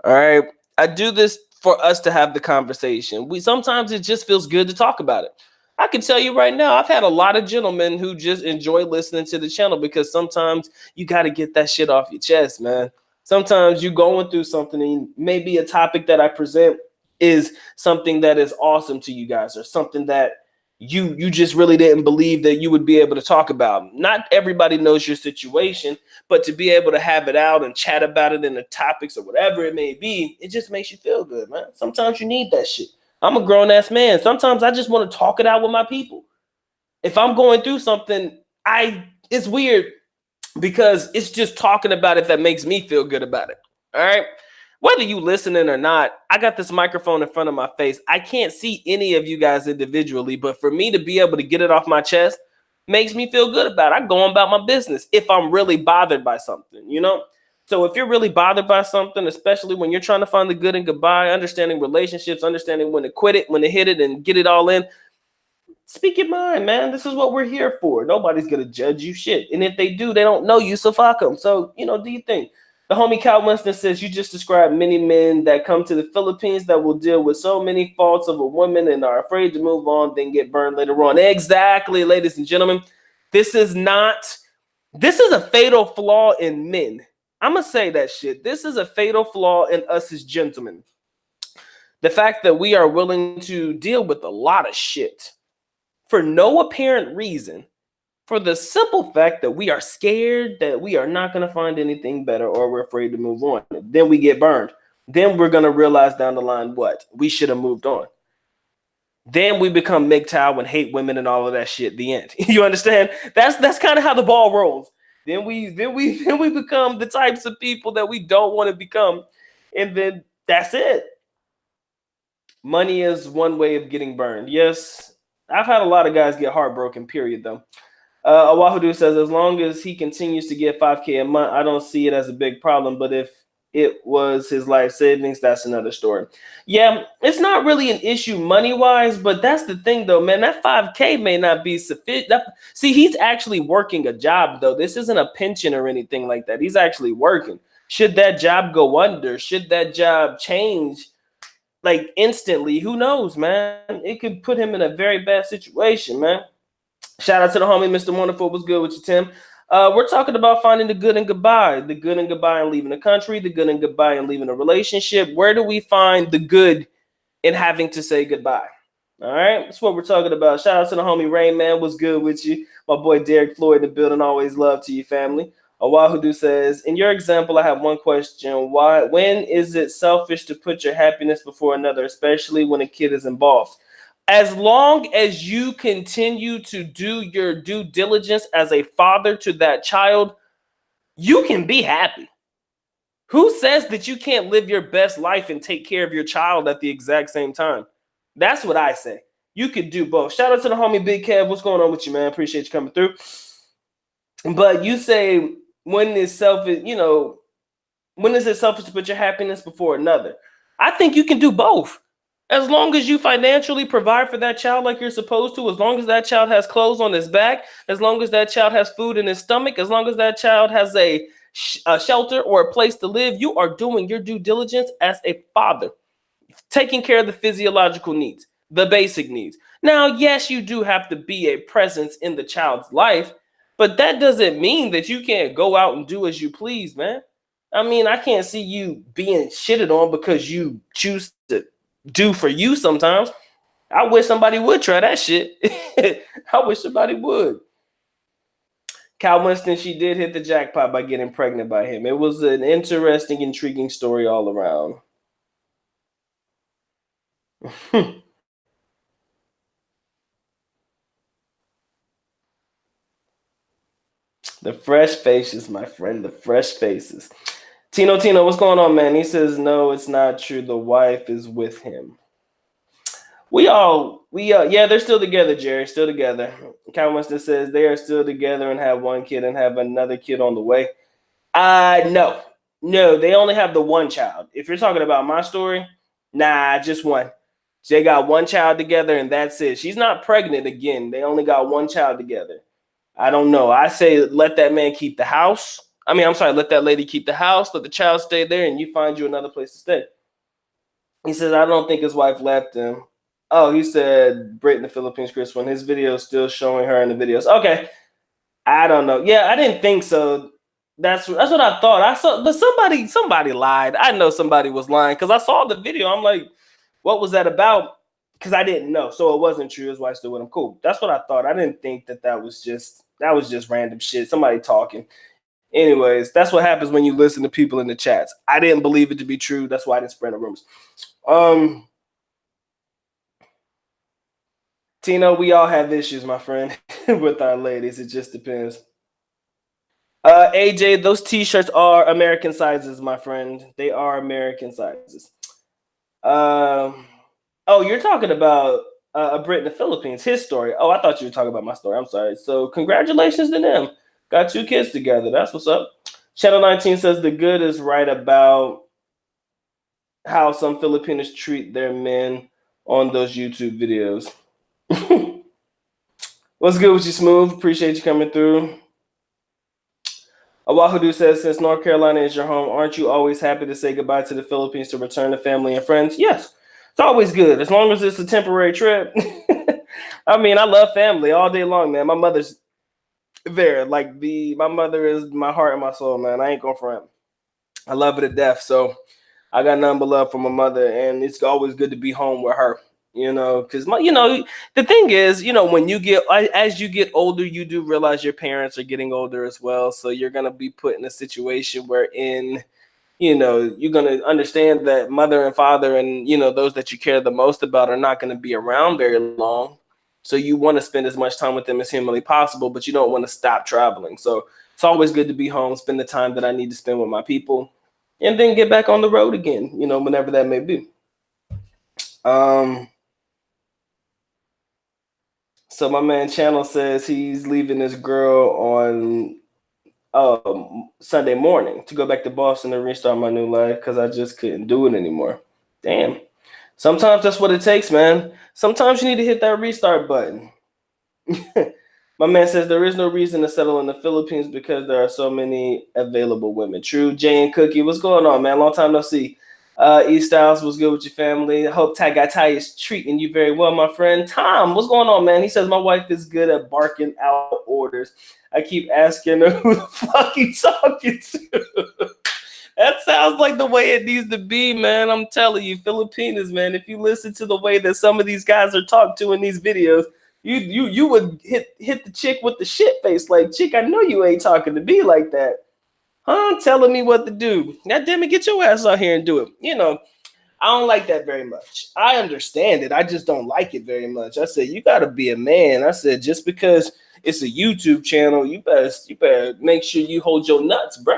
All right. I do this for us to have the conversation. Sometimes it just feels good to talk about it. I can tell you right now, I've had a lot of gentlemen who just enjoy listening to the channel because sometimes you got to get that shit off your chest, man. Sometimes you're going through something and maybe a topic that I present is something that is awesome to you guys or something that you just really didn't believe that you would be able to talk about. Not everybody knows your situation, but to be able to have it out and chat about it in the topics or whatever it may be, it just makes you feel good, man. Sometimes you need that shit. I'm a grown-ass man. Sometimes I just want to talk it out with my people. If I'm going through something, it's weird because it's just talking about it that makes me feel good about it. All right? Whether you listening or not, I got this microphone in front of my face. I can't see any of you guys individually, but for me to be able to get it off my chest makes me feel good about it. I go on about my business if I'm really bothered by something, you know? So if you're really bothered by something, especially when you're trying to find the good and goodbye, understanding relationships, understanding when to quit it, when to hit it and get it all in, speak your mind, man. This is what we're here for. Nobody's going to judge you shit. And if they do, they don't know you, so fuck them. So, do you think? The homie Cal Winston says, you just described many men that come to the Philippines that will deal with so many faults of a woman and are afraid to move on, then get burned later on. Exactly, ladies and gentlemen. This is a fatal flaw in men. I'm going to say that shit. This is a fatal flaw in us as gentlemen. The fact that we are willing to deal with a lot of shit for no apparent reason, for the simple fact that we are scared that we are not going to find anything better or we're afraid to move on. Then we get burned. Then we're going to realize down the line what? We should have moved on. Then we become MGTOW and hate women and all of that shit. The end. You understand? That's kind of how the ball rolls. Then we become the types of people that we don't want to become. And then that's it. Money is one way of getting burned. Yes, I've had a lot of guys get heartbroken, period, though. Awahudu says, as long as he continues to get $5K a month, I don't see it as a big problem. But if it was his life savings, that's another story. Yeah, it's not really an issue money-wise, but that's the thing, though, man. That $5K may not be sufficient. See, he's actually working a job, though. This isn't a pension or anything like that. He's actually working. Should that job go under? Should that job change, like, instantly? Who knows, man? It could put him in a very bad situation, man. Shout out to the homie, Mr. Wonderful. What's good with you, Tim? We're talking about finding the good and goodbye. The good and goodbye and leaving the country. The good and goodbye and leaving a relationship. Where do we find the good in having to say goodbye? All right, that's what we're talking about. Shout out to the homie Rain Man. What's good with you? My boy Derek Floyd in the building. Always love to you, family. Awahudu says, in your example, I have one question. When is it selfish to put your happiness before another, especially when a kid is involved? As long as you continue to do your due diligence as a father to that child, you can be happy. Who says that you can't live your best life and take care of your child at the exact same time? That's what I say. You could do both. Shout out to the homie Big Kev. What's going on with you, man? Appreciate you coming through. But you say, when is selfish, when is it selfish to put your happiness before another? I think you can do both. As long as you financially provide for that child like you're supposed to, as long as that child has clothes on his back, as long as that child has food in his stomach, as long as that child has a shelter or a place to live, you are doing your due diligence as a father, taking care of the physiological needs, the basic needs. Now, yes, you do have to be a presence in the child's life, but that doesn't mean that you can't go out and do as you please, man. I mean, I can't see you being shitted on because you choose to do for you sometimes. I wish somebody would try that shit. I wish somebody would. Cal Winston, she did hit the jackpot by getting pregnant by him. It was an interesting, intriguing story all around. The fresh faces, my friend, the fresh faces. Tino, what's going on, man? He says, no, it's not true. The wife is with him. Yeah, they're still together, Jerry. Still together. Count Winston says they are still together and have one kid and have another kid on the way. No, they only have the one child. If you're talking about my story, nah, just one. They got one child together and that's it. She's not pregnant again. They only got one child together. I don't know. I say let that man keep the house. I'm sorry, let that lady keep the house, let the child stay there, and you find you another place to stay. He says, I don't think his wife left him. Oh, he said Brit in the Philippines, Chris, when his video is still showing her in the videos. Okay. I don't know. Yeah, I didn't think so. That's what I thought. I saw, but somebody lied. I know somebody was lying because I saw the video. I'm like, what was that about? Because I didn't know, so it wasn't true. His wife still with him. Cool. That's what I thought. I didn't think that was just random shit. Somebody talking. Anyways, that's what happens when you listen to people in the chats. I didn't believe it to be true. That's why I didn't spread the rumors. Tino, we all have issues, my friend, with our ladies. It just depends. AJ, those t-shirts are American sizes, my friend. They are American sizes. Oh, you're talking about a Brit in the Philippines, his story. Oh, I thought you were talking about my story. I'm sorry. So congratulations to them. Got 2 kids together. That's what's up. Channel 19 says the good is right about how some Filipinos treat their men on those YouTube videos. What's good with you, Smooth? Appreciate you coming through. Awahudu says, since North Carolina is your home, aren't you always happy to say goodbye to the Philippines to return to family and friends? Yes, it's always good, as long as it's a temporary trip. I love family all day long, man. My mother's there. My mother is my heart and my soul, man. I ain't going front. I love her to death, so I got nothing but love for my mother, and it's always good to be home with her. Because the thing is, when as you get older, you do realize your parents are getting older as well. So you're gonna be put in a situation wherein, you're gonna understand that mother and father and those that you care the most about are not gonna be around very long. So you want to spend as much time with them as humanly possible, but you don't want to stop traveling. So it's always good to be home, spend the time that I need to spend with my people, and then get back on the road again. Whenever that may be. So my man Channel says he's leaving his girl on Sunday morning to go back to Boston and restart my new life because I just couldn't do it anymore. Damn. Sometimes that's what it takes, man. Sometimes you need to hit that restart button. My man says there is no reason to settle in the Philippines because there are so many available women. True. Jay and Cookie, what's going on, man? Long time no see. East Styles, what's good with your family? I hope Ty is treating you very well, my friend. Tom, what's going on, man? He says my wife is good at barking out orders. I keep asking her who the fuck you talking to. That sounds like the way it needs to be, man. I'm telling you, Filipinos, man. If you listen to the way that some of these guys are talked to in these videos, you would hit the chick with the shit face. Like, chick, I know you ain't talking to me like that. Huh? Telling me what to do. God damn it, get your ass out here and do it. I don't like that very much. I understand it. I just don't like it very much. I said, you got to be a man. I said, just because it's a YouTube channel, you better make sure you hold your nuts, bro.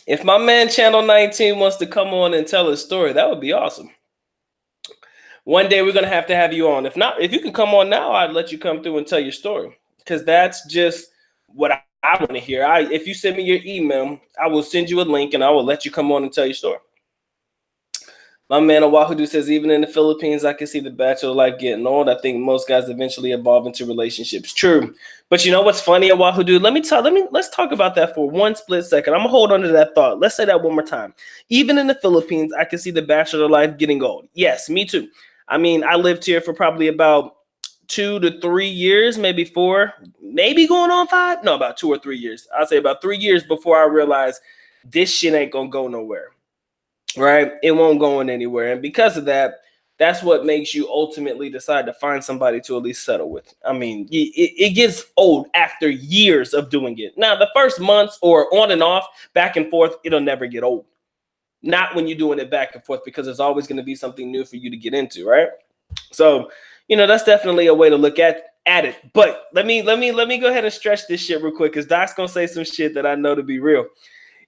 If my man Channel 19 wants to come on and tell his story, that would be awesome. One day we're going to have you on. If not, if you can come on now, I'd let you come through and tell your story. Because that's just what I want to hear. If you send me your email, I will send you a link and I will let you come on and tell your story. My man Oahudu says, even in the Philippines, I can see the bachelor life getting old. I think most guys eventually evolve into relationships. True. But you know what's funny, Oahudu? Let's talk about that for one split second. I'm going to hold on to that thought. Let's say that one more time. Even in the Philippines, I can see the bachelor life getting old. Yes, me too. I lived here for probably about 2 to 3 years, maybe 4, maybe going on 5. No, about 2 or 3 years. I'll say about 3 years before I realized this shit ain't going to go nowhere. Right? It won't go anywhere. And because of that, that's what makes you ultimately decide to find somebody to at least settle with. It gets old after years of doing it. Now, the first months or on and off, back and forth, it'll never get old. Not when you're doing it back and forth, because there's always going to be something new for you to get into, right? So, that's definitely a way to look at it. But let me go ahead and stretch this shit real quick, because Doc's going to say some shit that I know to be real.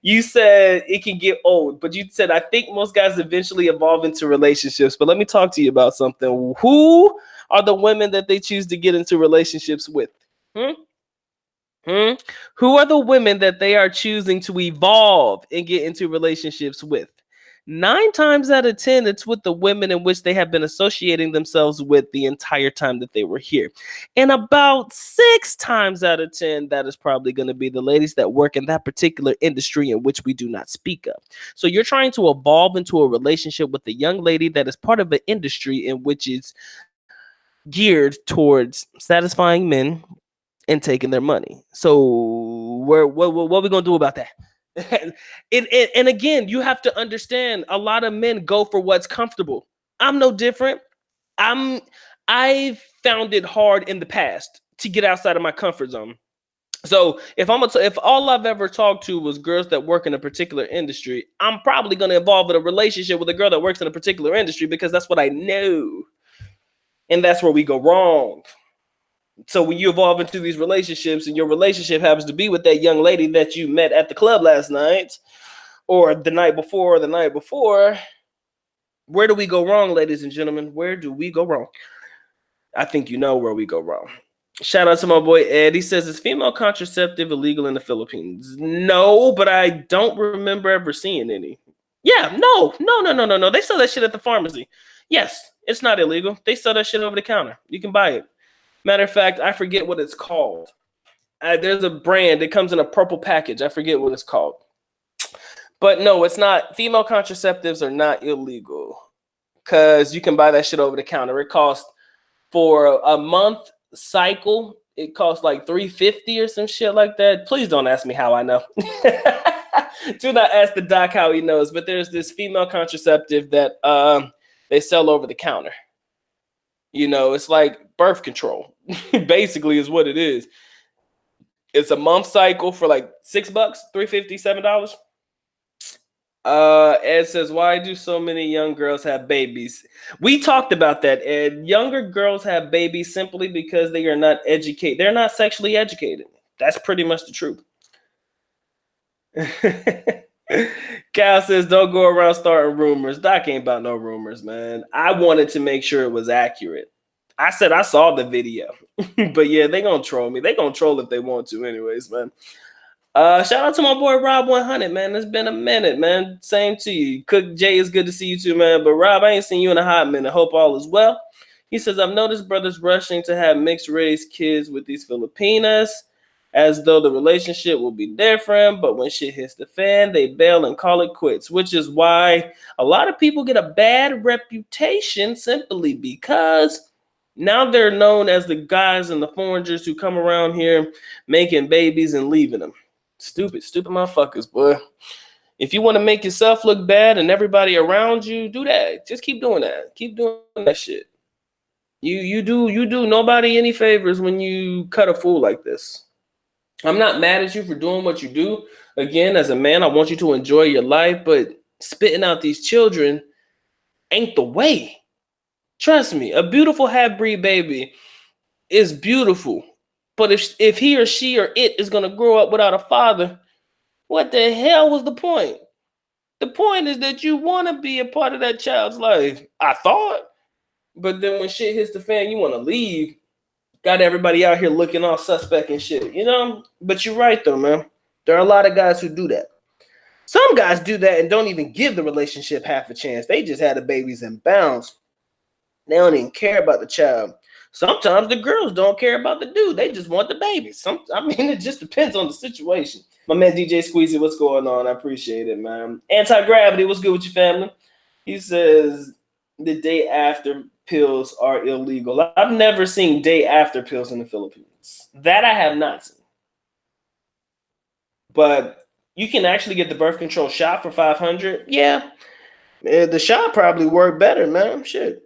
You said it can get old, but you said I think most guys eventually evolve into relationships. But let me talk to you about something. Who are the women that they choose to get into relationships with? Hmm? Hmm? Who are the women that they are choosing to evolve and get into relationships with? 9 times out of 10, it's with the women in which they have been associating themselves with the entire time that they were here. And about 6 times out of 10, that is probably going to be the ladies that work in that particular industry in which we do not speak of. So you're trying to evolve into a relationship with a young lady that is part of an industry in which is geared towards satisfying men and taking their money. So what are we gonna do about that? And again, you have to understand a lot of men go for what's comfortable. I'm no different. I've found it hard in the past to get outside of my comfort zone. So if all I've ever talked to was girls that work in a particular industry, I'm probably gonna evolve in a relationship with a girl that works in a particular industry because that's what I know. And that's where we go wrong. So when you evolve into these relationships and your relationship happens to be with that young lady that you met at the club last night or the night before, where do we go wrong, ladies and gentlemen? Where do we go wrong? I think you know where we go wrong. Shout out to my boy Ed. He says, is female contraceptive illegal in the Philippines? No, but I don't remember ever seeing any. Yeah, no. They sell that shit at the pharmacy. Yes, it's not illegal. They sell that shit over the counter. You can buy it. Matter of fact, I forget what it's called. There's a brand. It comes in a purple package. I forget what it's called. But no, it's not. Female contraceptives are not illegal because you can buy that shit over the counter. It costs for a month cycle. It costs like $350 or some shit like that. Please don't ask me how I know. Do not ask the doc how he knows. But there's this female contraceptive that they sell over the counter. You know, it's like birth control, basically, is what it is. It's a month cycle for like $6, $350, $7. Ed says, why do so many young girls have babies? We talked about that, Ed. Younger girls have babies simply because they are not educated. They're not sexually educated. That's pretty much the truth. Cal says, don't go around starting rumors. Doc ain't about no rumors, man. I wanted to make sure it was accurate. I said I saw the video. But yeah, they gonna troll me. They gonna troll if they want to anyways, man. Shout out to my boy Rob 100, man. It's been a minute, man. Same to you. Cook Jay, is good to see you too, man. But Rob, I ain't seen you in a hot minute. Hope all is well. He says, I've noticed brothers rushing to have mixed race kids with these Filipinas as though the relationship will be different, but when shit hits the fan, they bail and call it quits, which is why a lot of people get a bad reputation simply because now they're known as the guys and the foreigners who come around here making babies and leaving them. Stupid motherfuckers, boy. If you want to make yourself look bad and everybody around you, do that. Just keep doing that. Keep doing that shit. You do nobody any favors when you cut a fool like this. I'm not mad at you for doing what you do. Again, as a man, I want you to enjoy your life, but spitting out these children ain't the way. Trust me, a beautiful half-breed baby is beautiful. But if he or she or it is going to grow up without a father, what the hell was the point? The point is that you want to be a part of that child's life. I thought. But then when shit hits the fan, you want to leave. Got everybody out here looking all suspect and shit, you know? But you're right, though, man. There are a lot of guys who do that. Some guys do that and don't even give the relationship half a chance. They just had the babies in bounds. They don't even care about the child. Sometimes the girls don't care about the dude. They just want the baby. It just depends on the situation. My man DJ Squeezy, what's going on? I appreciate it, man. Anti-Gravity, what's good with your family? He says the day after pills are illegal. I've never seen day after pills in the Philippines. That I have not seen. But you can actually get the birth control shot for $500. Yeah. The shot probably worked better, man. Shit.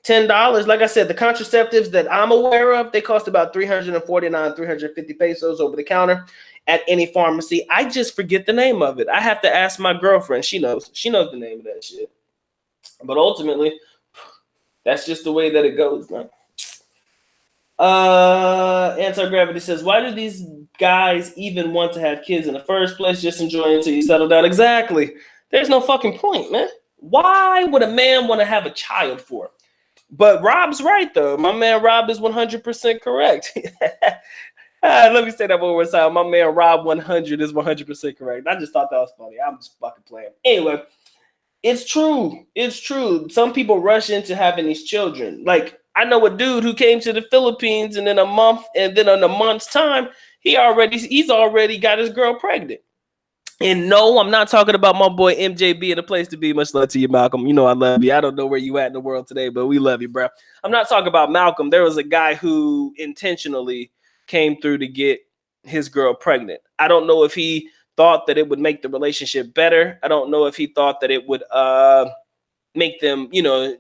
$10. Like I said, the contraceptives that I'm aware of, they cost about 349, 350 pesos over the counter at any pharmacy. I just forget the name of it. I have to ask my girlfriend. She knows the name of that shit. But ultimately, that's just the way that it goes, man. Anti-Gravity says, why do these guys even want to have kids in the first place? Just enjoy it until you settle down. Exactly. There's no fucking point, man. Why would a man want to have a child for? But Rob's right, though. My man Rob is 100% correct. Let me say that one more time. My man Rob 100 is 100% correct. I just thought that was funny. I'm just fucking playing. Anyway, it's true. It's true. Some people rush into having these children. Like, I know a dude who came to the Philippines, and in a month's time, he's already got his girl pregnant. And no, I'm not talking about my boy MJB in a place to be. Much love to you, Malcolm. You know I love you. I don't know where you at in the world today, but we love you, bro. I'm not talking about Malcolm. There was a guy who intentionally came through to get his girl pregnant. I don't know if he thought that it would make the relationship better. I don't know if he thought that it would make them,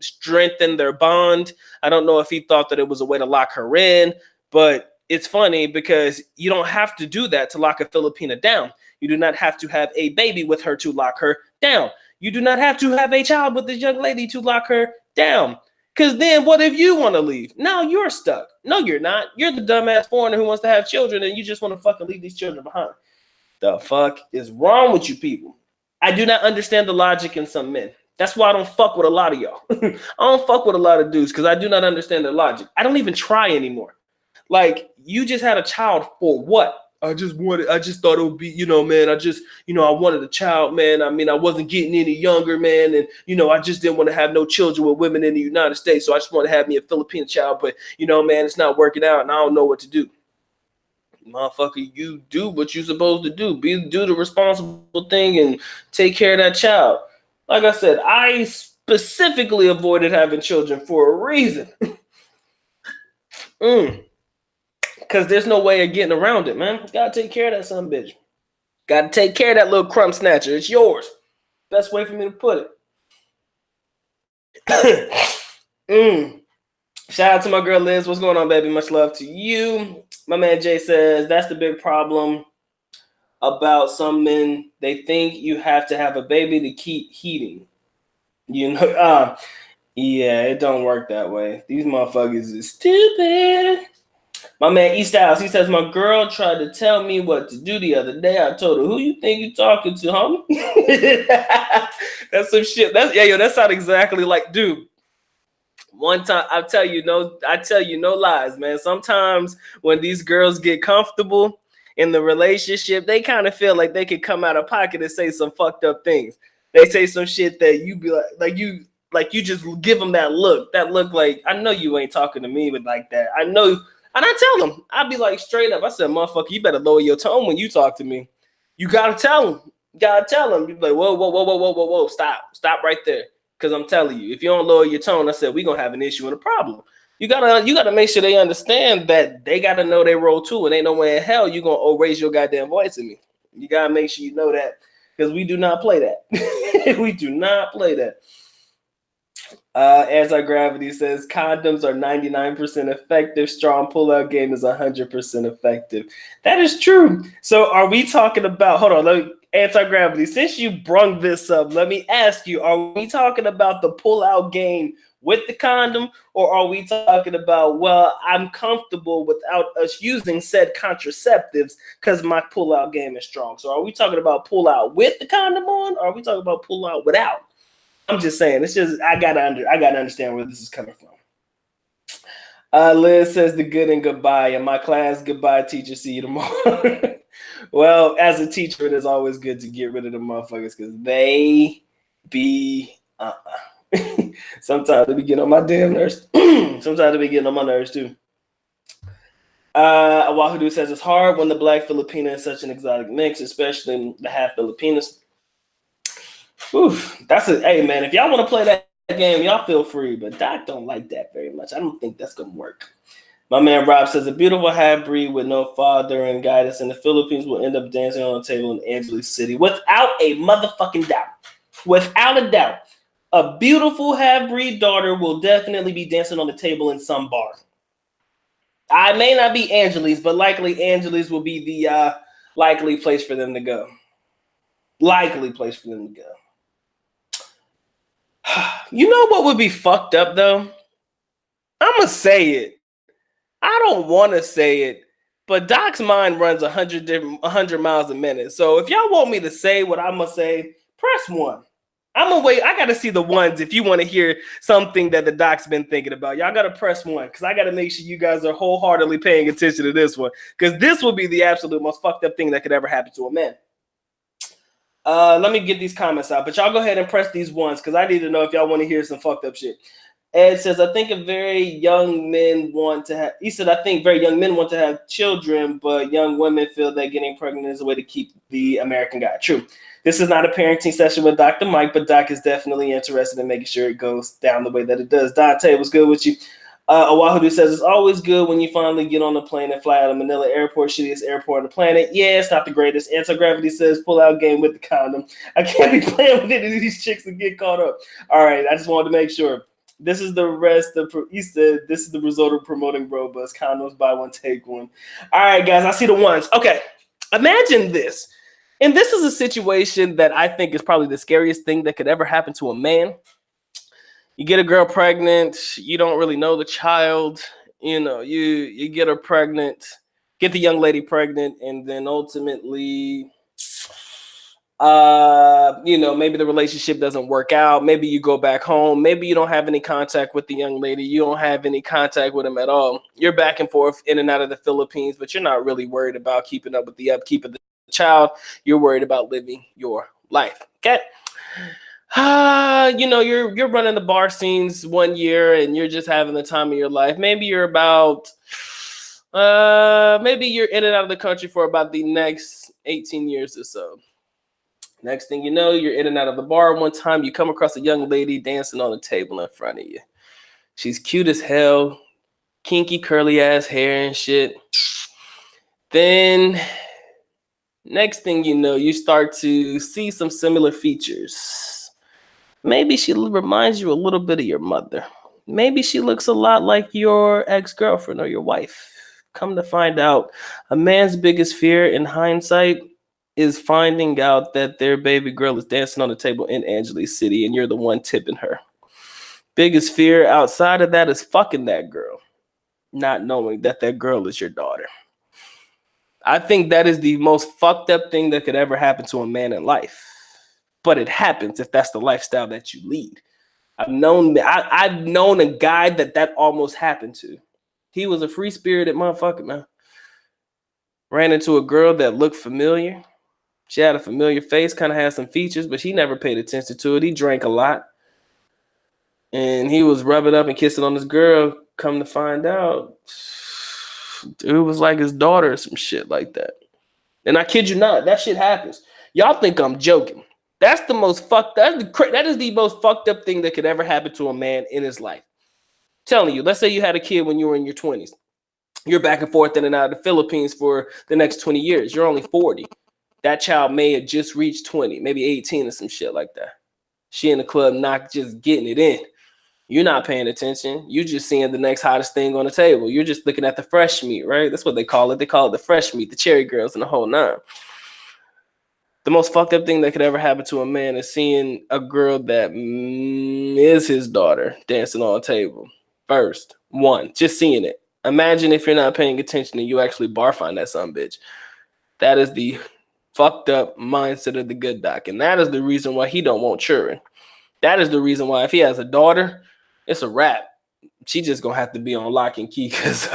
strengthen their bond. I don't know if he thought that it was a way to lock her in, but it's funny because you don't have to do that to lock a Filipina down. You do not have to have a baby with her to lock her down. You do not have to have a child with this young lady to lock her down. Because then what if you want to leave? Now you're stuck. No, you're not. You're the dumbass foreigner who wants to have children and you just want to fucking leave these children behind. The fuck is wrong with you people? I do not understand the logic in some men. That's why I don't fuck with a lot of y'all. I don't fuck with a lot of dudes because I do not understand the logic. I don't even try anymore. Like, you just had a child for what? I just thought it would be, man, I wanted a child, man. I mean, I wasn't getting any younger, man. And, I just didn't want to have no children with women in the United States. So I just want to have me a Filipino child. But, man, it's not working out and I don't know what to do. Motherfucker, you do what you're supposed to do. Do the responsible thing and take care of that child. Like I said, I specifically avoided having children for a reason. Because there's no way of getting around it, man. Gotta take care of that son bitch. Gotta take care of that little crumb snatcher. It's yours. Best way for me to put it. Shout out to my girl Liz. What's going on, baby? Much love to you. My man Jay says, that's the big problem about some men. They think you have to have a baby to keep heating. Yeah, it don't work that way. These motherfuckers is stupid. My man E Styles, he says, my girl tried to tell me what to do the other day. I told her, who you think you talking to, homie? That's some shit. That sounds exactly like, dude. One time, I tell you no lies, man. Sometimes when these girls get comfortable in the relationship, they kind of feel like they could come out of pocket and say some fucked up things. They say some shit that you be like you just give them that look like, I know you ain't talking to me, but like that. I know. And I tell them, I'd be like straight up. I said, motherfucker, you better lower your tone when you talk to me. You gotta tell them. You gotta tell them. You be like, whoa, stop right there. Because I'm telling you, if you don't lower your tone, I said, we're gonna have an issue and a problem. You gotta make sure they understand that they gotta know their role too, and ain't no way in hell you gonna raise your goddamn voice at me. You gotta make sure you know that, because we do not play that. We do not play that. Anti-gravity says condoms are 99% effective. Strong pullout game is 100% effective. That is true. So are we talking about, hold on, anti-gravity, since you brung this up, let me ask you, are we talking about the pullout game with the condom, or are we talking about, well, I'm comfortable without us using said contraceptives because my pullout game is strong? So are we talking about pullout with the condom on, or are we talking about pullout without? I'm just saying, it's just I gotta understand where this is coming from. Liz says the good and goodbye. In my class, goodbye, teacher. See you tomorrow. Well, as a teacher, it is always good to get rid of the motherfuckers because they be sometimes they be getting on my damn nerves. Sometimes they be getting on my nerves too. Wahoo says it's hard when the black Filipina is such an exotic mix, especially the half Filipinas. Hey man, if y'all want to play that game, y'all feel free, but Doc don't like that very much. I don't think that's gonna work. My man Rob says a beautiful half breed with no father and guidance in the Philippines will end up dancing on a table in Angeles City without a motherfucking doubt. Without a doubt, a beautiful half breed daughter will definitely be dancing on the table in some bar. I may not be Angeles, but likely Angeles will be the likely place for them to go. Likely place for them to go. You know what would be fucked up though? I'm gonna say it. I don't want to say it But Doc's mind runs 100 miles a minute. So if y'all want me to say what I'm gonna say, press 1. I'm gonna wait. I gotta see the ones if you want to hear something that the Doc's been thinking about. Y'all gotta press 1 because I gotta make sure you guys are wholeheartedly paying attention to this one, because this will be the absolute most fucked up thing that could ever happen to a man. Let me get these comments out, but y'all go ahead and press these ones because I need to know if y'all want to hear some fucked up shit. Ed says, I think very young men want to have, he said, I think very young men want to have children, but young women feel that getting pregnant is a way to keep the American guy. True. This is not a parenting session with Dr. Mike, but Doc is definitely interested in making sure it goes down the way that it does. Dante, what's good with you? Oahudu says, it's always good when you finally get on the plane and fly out of Manila Airport, shittiest airport on the planet. Yeah, it's not the greatest. Anti-gravity says, pull out game with the condom. I can't be playing with any of these chicks and get caught up. All right, I just wanted to make sure. This is the rest of, he said, this is the result of promoting Robust. Condoms, buy one, take one. All right, guys, I see the ones. Okay, imagine this. And this is a situation that I think is probably the scariest thing that could ever happen to a man. You get a girl pregnant, you don't really know the child, you get her pregnant, get the young lady pregnant, and then ultimately, maybe the relationship doesn't work out. Maybe you go back home. Maybe you don't have any contact with the young lady. You don't have any contact with him at all. You're back and forth in and out of the Philippines, but you're not really worried about keeping up with the upkeep of the child. You're worried about living your life. Okay. You're running the bar scenes 1 year and you're just having the time of your life. Maybe you're maybe you're in and out of the country for about the next 18 years or so. Next thing you know, you're in and out of the bar. One time you come across a young lady dancing on the table in front of you. She's cute as hell, kinky curly ass hair and shit. Then next thing you know, you start to see some similar features. Maybe she reminds you a little bit of your mother. Maybe she looks a lot like your ex-girlfriend or your wife. Come to find out, a man's biggest fear in hindsight is finding out that their baby girl is dancing on the table in Angeles City and you're the one tipping her. Biggest fear outside of that is fucking that girl, not knowing that that girl is your daughter. I think that is the most fucked up thing that could ever happen to a man in life. But it happens if that's the lifestyle that you lead. I've known a guy that almost happened to. He was a free-spirited motherfucker, man. Ran into a girl that looked familiar. She had a familiar face, kind of had some features, but he never paid attention to it. He drank a lot. And he was rubbing up and kissing on this girl. Come to find out, dude was like his daughter or some shit like that. And I kid you not, that shit happens. Y'all think I'm joking. That is the most fucked up thing that could ever happen to a man in his life. I'm telling you, let's say you had a kid when you were in your 20s. You're back and forth in and out of the Philippines for the next 20 years. You're only 40. That child may have just reached 20, maybe 18 or some shit like that. She in the club, not just getting it in. You're not paying attention. You're just seeing the next hottest thing on the table. You're just looking at the fresh meat, right? That's what they call it. They call it the fresh meat, the cherry girls and the whole nine. The most fucked up thing that could ever happen to a man is seeing a girl that is his daughter dancing on a table. First, just seeing it. Imagine if you're not paying attention and you actually barf on that son bitch. That is the fucked up mindset of the good doc. And that is the reason why he don't want children. That is the reason why if he has a daughter, it's a wrap. She just gonna have to be on lock and key because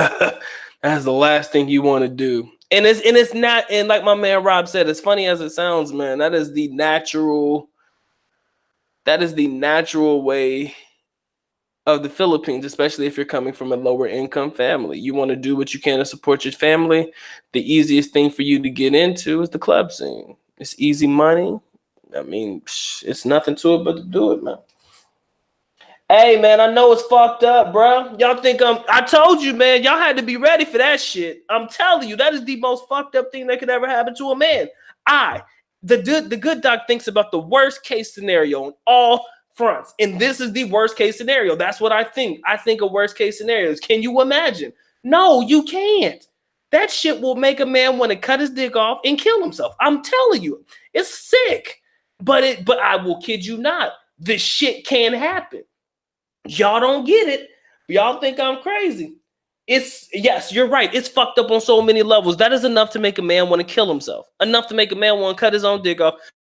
that's the last thing you want to do. And it's not, and like my man Rob said, as funny as it sounds, man, that is the natural way of the Philippines, especially if you're coming from a lower income family. You want to do what you can to support your family. The easiest thing for you to get into is the club scene. It's easy money. I mean, it's nothing to it but to do it, man. Hey, man, I know it's fucked up, bro. Y'all think I told you, man, y'all had to be ready for that shit. I'm telling you, that is the most fucked up thing that could ever happen to a man. The good doc thinks about the worst case scenario on all fronts. And this is the worst case scenario. That's what I think. I think a worst case scenario is, can you imagine? No, you can't. That shit will make a man want to cut his dick off and kill himself. I'm telling you, it's sick. But I will kid you not. This shit can happen. Y'all don't get it. Y'all think I'm crazy. Yes, you're right. It's fucked up on so many levels. That is enough to make a man want to kill himself. Enough to make a man want to cut his own dick off.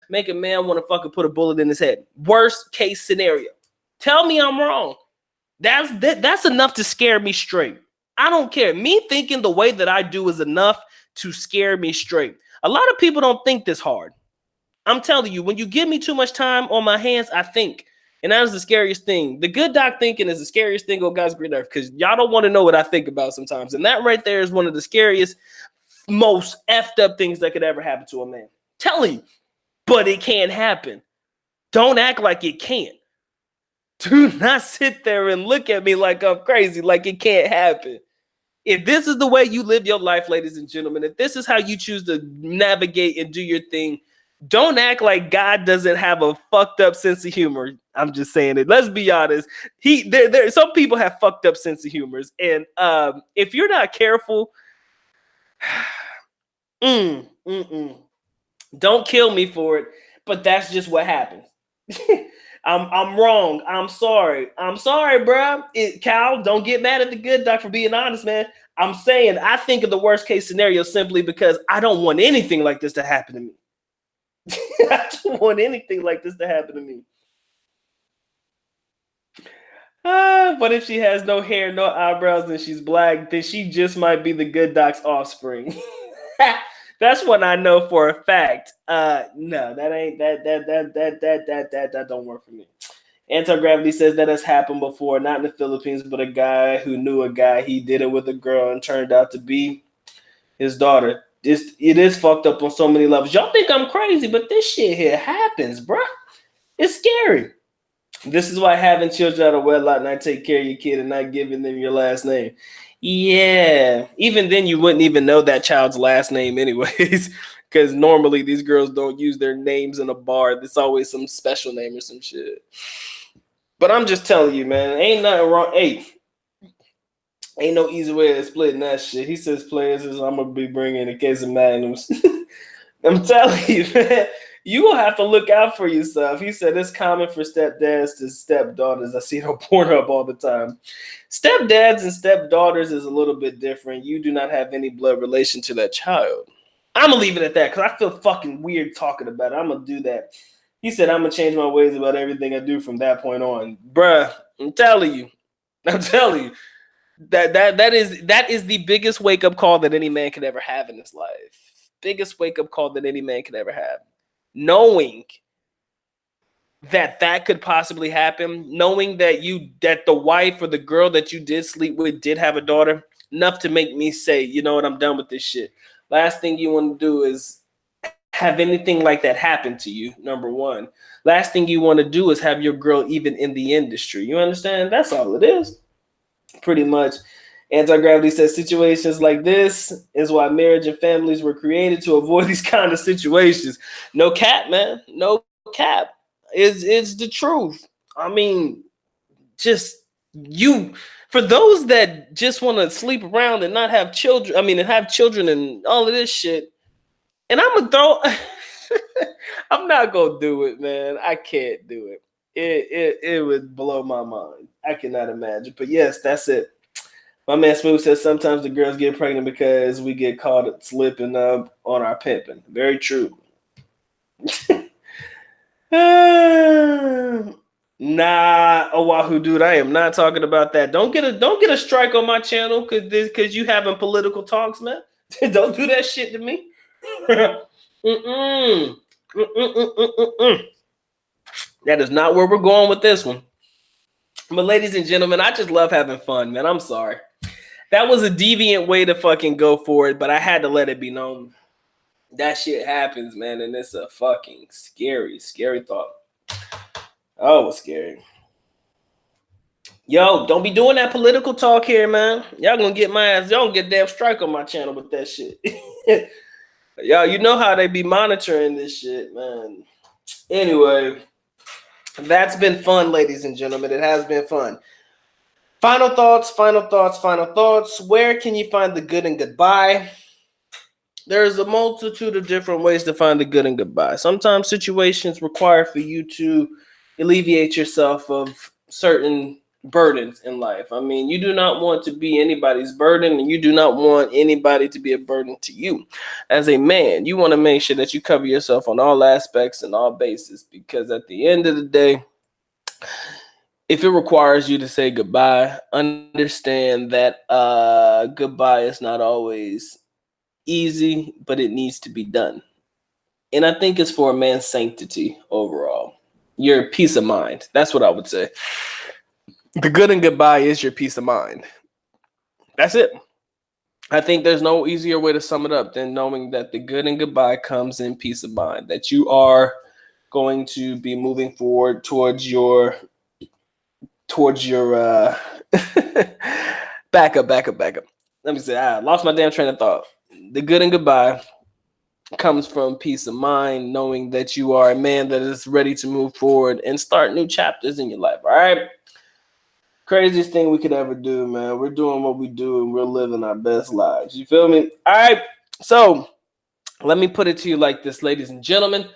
Make a man want to fucking put a bullet in his head. Worst case scenario. Tell me I'm wrong. That's enough to scare me straight. I don't care. Me thinking the way that I do is enough to scare me straight. A lot of people don't think this hard. I'm telling you, when you give me too much time on my hands, I think. And that is the scariest thing. The good doc thinking is the scariest thing on God's green earth, because y'all don't want to know what I think about sometimes. And that right there is one of the scariest, most effed up things that could ever happen to a man. Telling you. But it can happen. Don't act like it can't. Do not sit there and look at me like I'm crazy, like it can't happen. If this is the way you live your life, ladies and gentlemen, if this is how you choose to navigate and do your thing, don't act like God doesn't have a fucked up sense of humor. I'm just saying it. Let's be honest. Some people have fucked up sense of humors. And if you're not careful, don't kill me for it. But that's just what happens. I'm wrong. I'm sorry. I'm sorry, bro. Cal, don't get mad at the good doc for being honest, man. I'm saying I think of the worst case scenario simply because I don't want anything like this to happen to me. I don't want anything like this to happen to me. But if she has no hair, no eyebrows, and she's black, then she just might be the good doc's offspring. That's what I know for a fact. No, that ain't that don't work for me. Anti-gravity says that has happened before, not in the Philippines, but a guy who knew a guy. He did it with a girl and turned out to be his daughter. It is fucked up on so many levels. Y'all think I'm crazy, but this shit here happens, bruh. It's scary. This is why having children out of wedlock, not take care of your kid and not giving them your last name. Yeah. Even then, you wouldn't even know that child's last name anyways, because normally these girls don't use their names in a bar. There's always some special name or some shit. But I'm just telling you, man, ain't nothing wrong. Hey, ain't no easy way of splitting that shit. He says players is I'm going to be bringing a case of Magnums. I'm telling you, man, you going to have to look out for yourself. He said it's common for stepdads to stepdaughters. I see it on Pornhub all the time. Stepdads and stepdaughters is a little bit different. You do not have any blood relation to that child. I'm going to leave it at that because I feel fucking weird talking about it. I'm going to do that. He said I'm going to change my ways about everything I do from that point on. Bruh, I'm telling you. That is the biggest wake-up call that any man could ever have in his life. Biggest wake-up call that any man could ever have. Knowing that could possibly happen, knowing that the wife or the girl that you did sleep with did have a daughter, enough to make me say, you know what, I'm done with this shit. Last thing you want to do is have anything like that happen to you, number one. Last thing you want to do is have your girl even in the industry. You understand? That's all it is. Pretty much. Anti-gravity says situations like this is why marriage and families were created, to avoid these kind of situations. No cap, man. No cap. It's the truth. I mean, just for those that just want to sleep around and not have children, and have children and all of this shit, and I'm not gonna do it, man. I can't do it. It would blow my mind. I cannot imagine. But yes, that's it. My man Smooth says sometimes the girls get pregnant because we get caught slipping up on our pimping. Very true. Nah, Oahu dude, I am not talking about that. Don't get a strike on my channel because you having political talks, man. Don't do that shit to me. That is not where we're going with this one. But ladies and gentlemen, I just love having fun, man. I'm sorry. That was a deviant way to fucking go for it, but I had to let it be known. That shit happens, man, and it's a fucking scary, scary thought. Oh, it's scary. Yo, don't be doing that political talk here, man. Y'all gonna get my ass. Y'all gonna get a damn strike on my channel with that shit. Y'all, you know how they be monitoring this shit, man. Anyway, that's been fun, ladies and gentlemen. It has been fun. Final thoughts. Where can you find the good and goodbye? There's a multitude of different ways to find the good and goodbye. Sometimes situations require for you to alleviate yourself of certain burdens in life. I mean, you do not want to be anybody's burden, and you do not want anybody to be a burden to you. As a man, you want to make sure that you cover yourself on all aspects and all bases, because at the end of the day, if it requires you to say goodbye, understand that goodbye is not always easy, but it needs to be done. And I think it's for a man's sanctity overall. Your peace of mind. That's what I would say. The good and goodbye is your peace of mind. That's it. I think there's no easier way to sum it up than knowing that the good and goodbye comes in peace of mind. That you are going to be moving forward towards your back up. Let me say, I lost my damn train of thought. The good and goodbye comes from peace of mind, knowing that you are a man that is ready to move forward and start new chapters in your life. All right. Craziest thing we could ever do, man. We're doing what we do and we're living our best lives. You feel me? All right. So let me put it to you like this, ladies and gentlemen.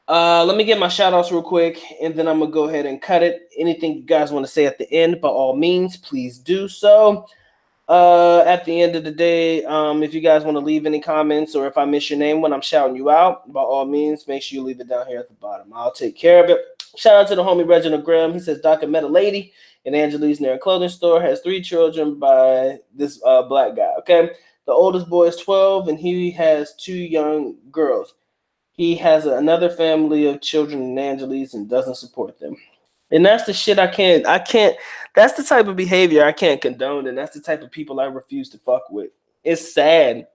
Let me get my shout outs real quick, and then I'm going to go ahead and cut it. Anything you guys want to say at the end, by all means, please do so. At the end of the day, if you guys want to leave any comments, or if I miss your name when I'm shouting you out, by all means, make sure you leave it down here at the bottom. I'll take care of it. Shout out to the homie Reginald Graham. He says, Doc, I met a lady in Angelique's near a clothing store, has 3 children by this black guy. Okay. The oldest boy is 12, and he has 2 young girls. He has another family of children in Angeles and doesn't support them. And that's the shit I can't, that's the type of behavior I can't condone. And that's the type of people I refuse to fuck with. It's sad.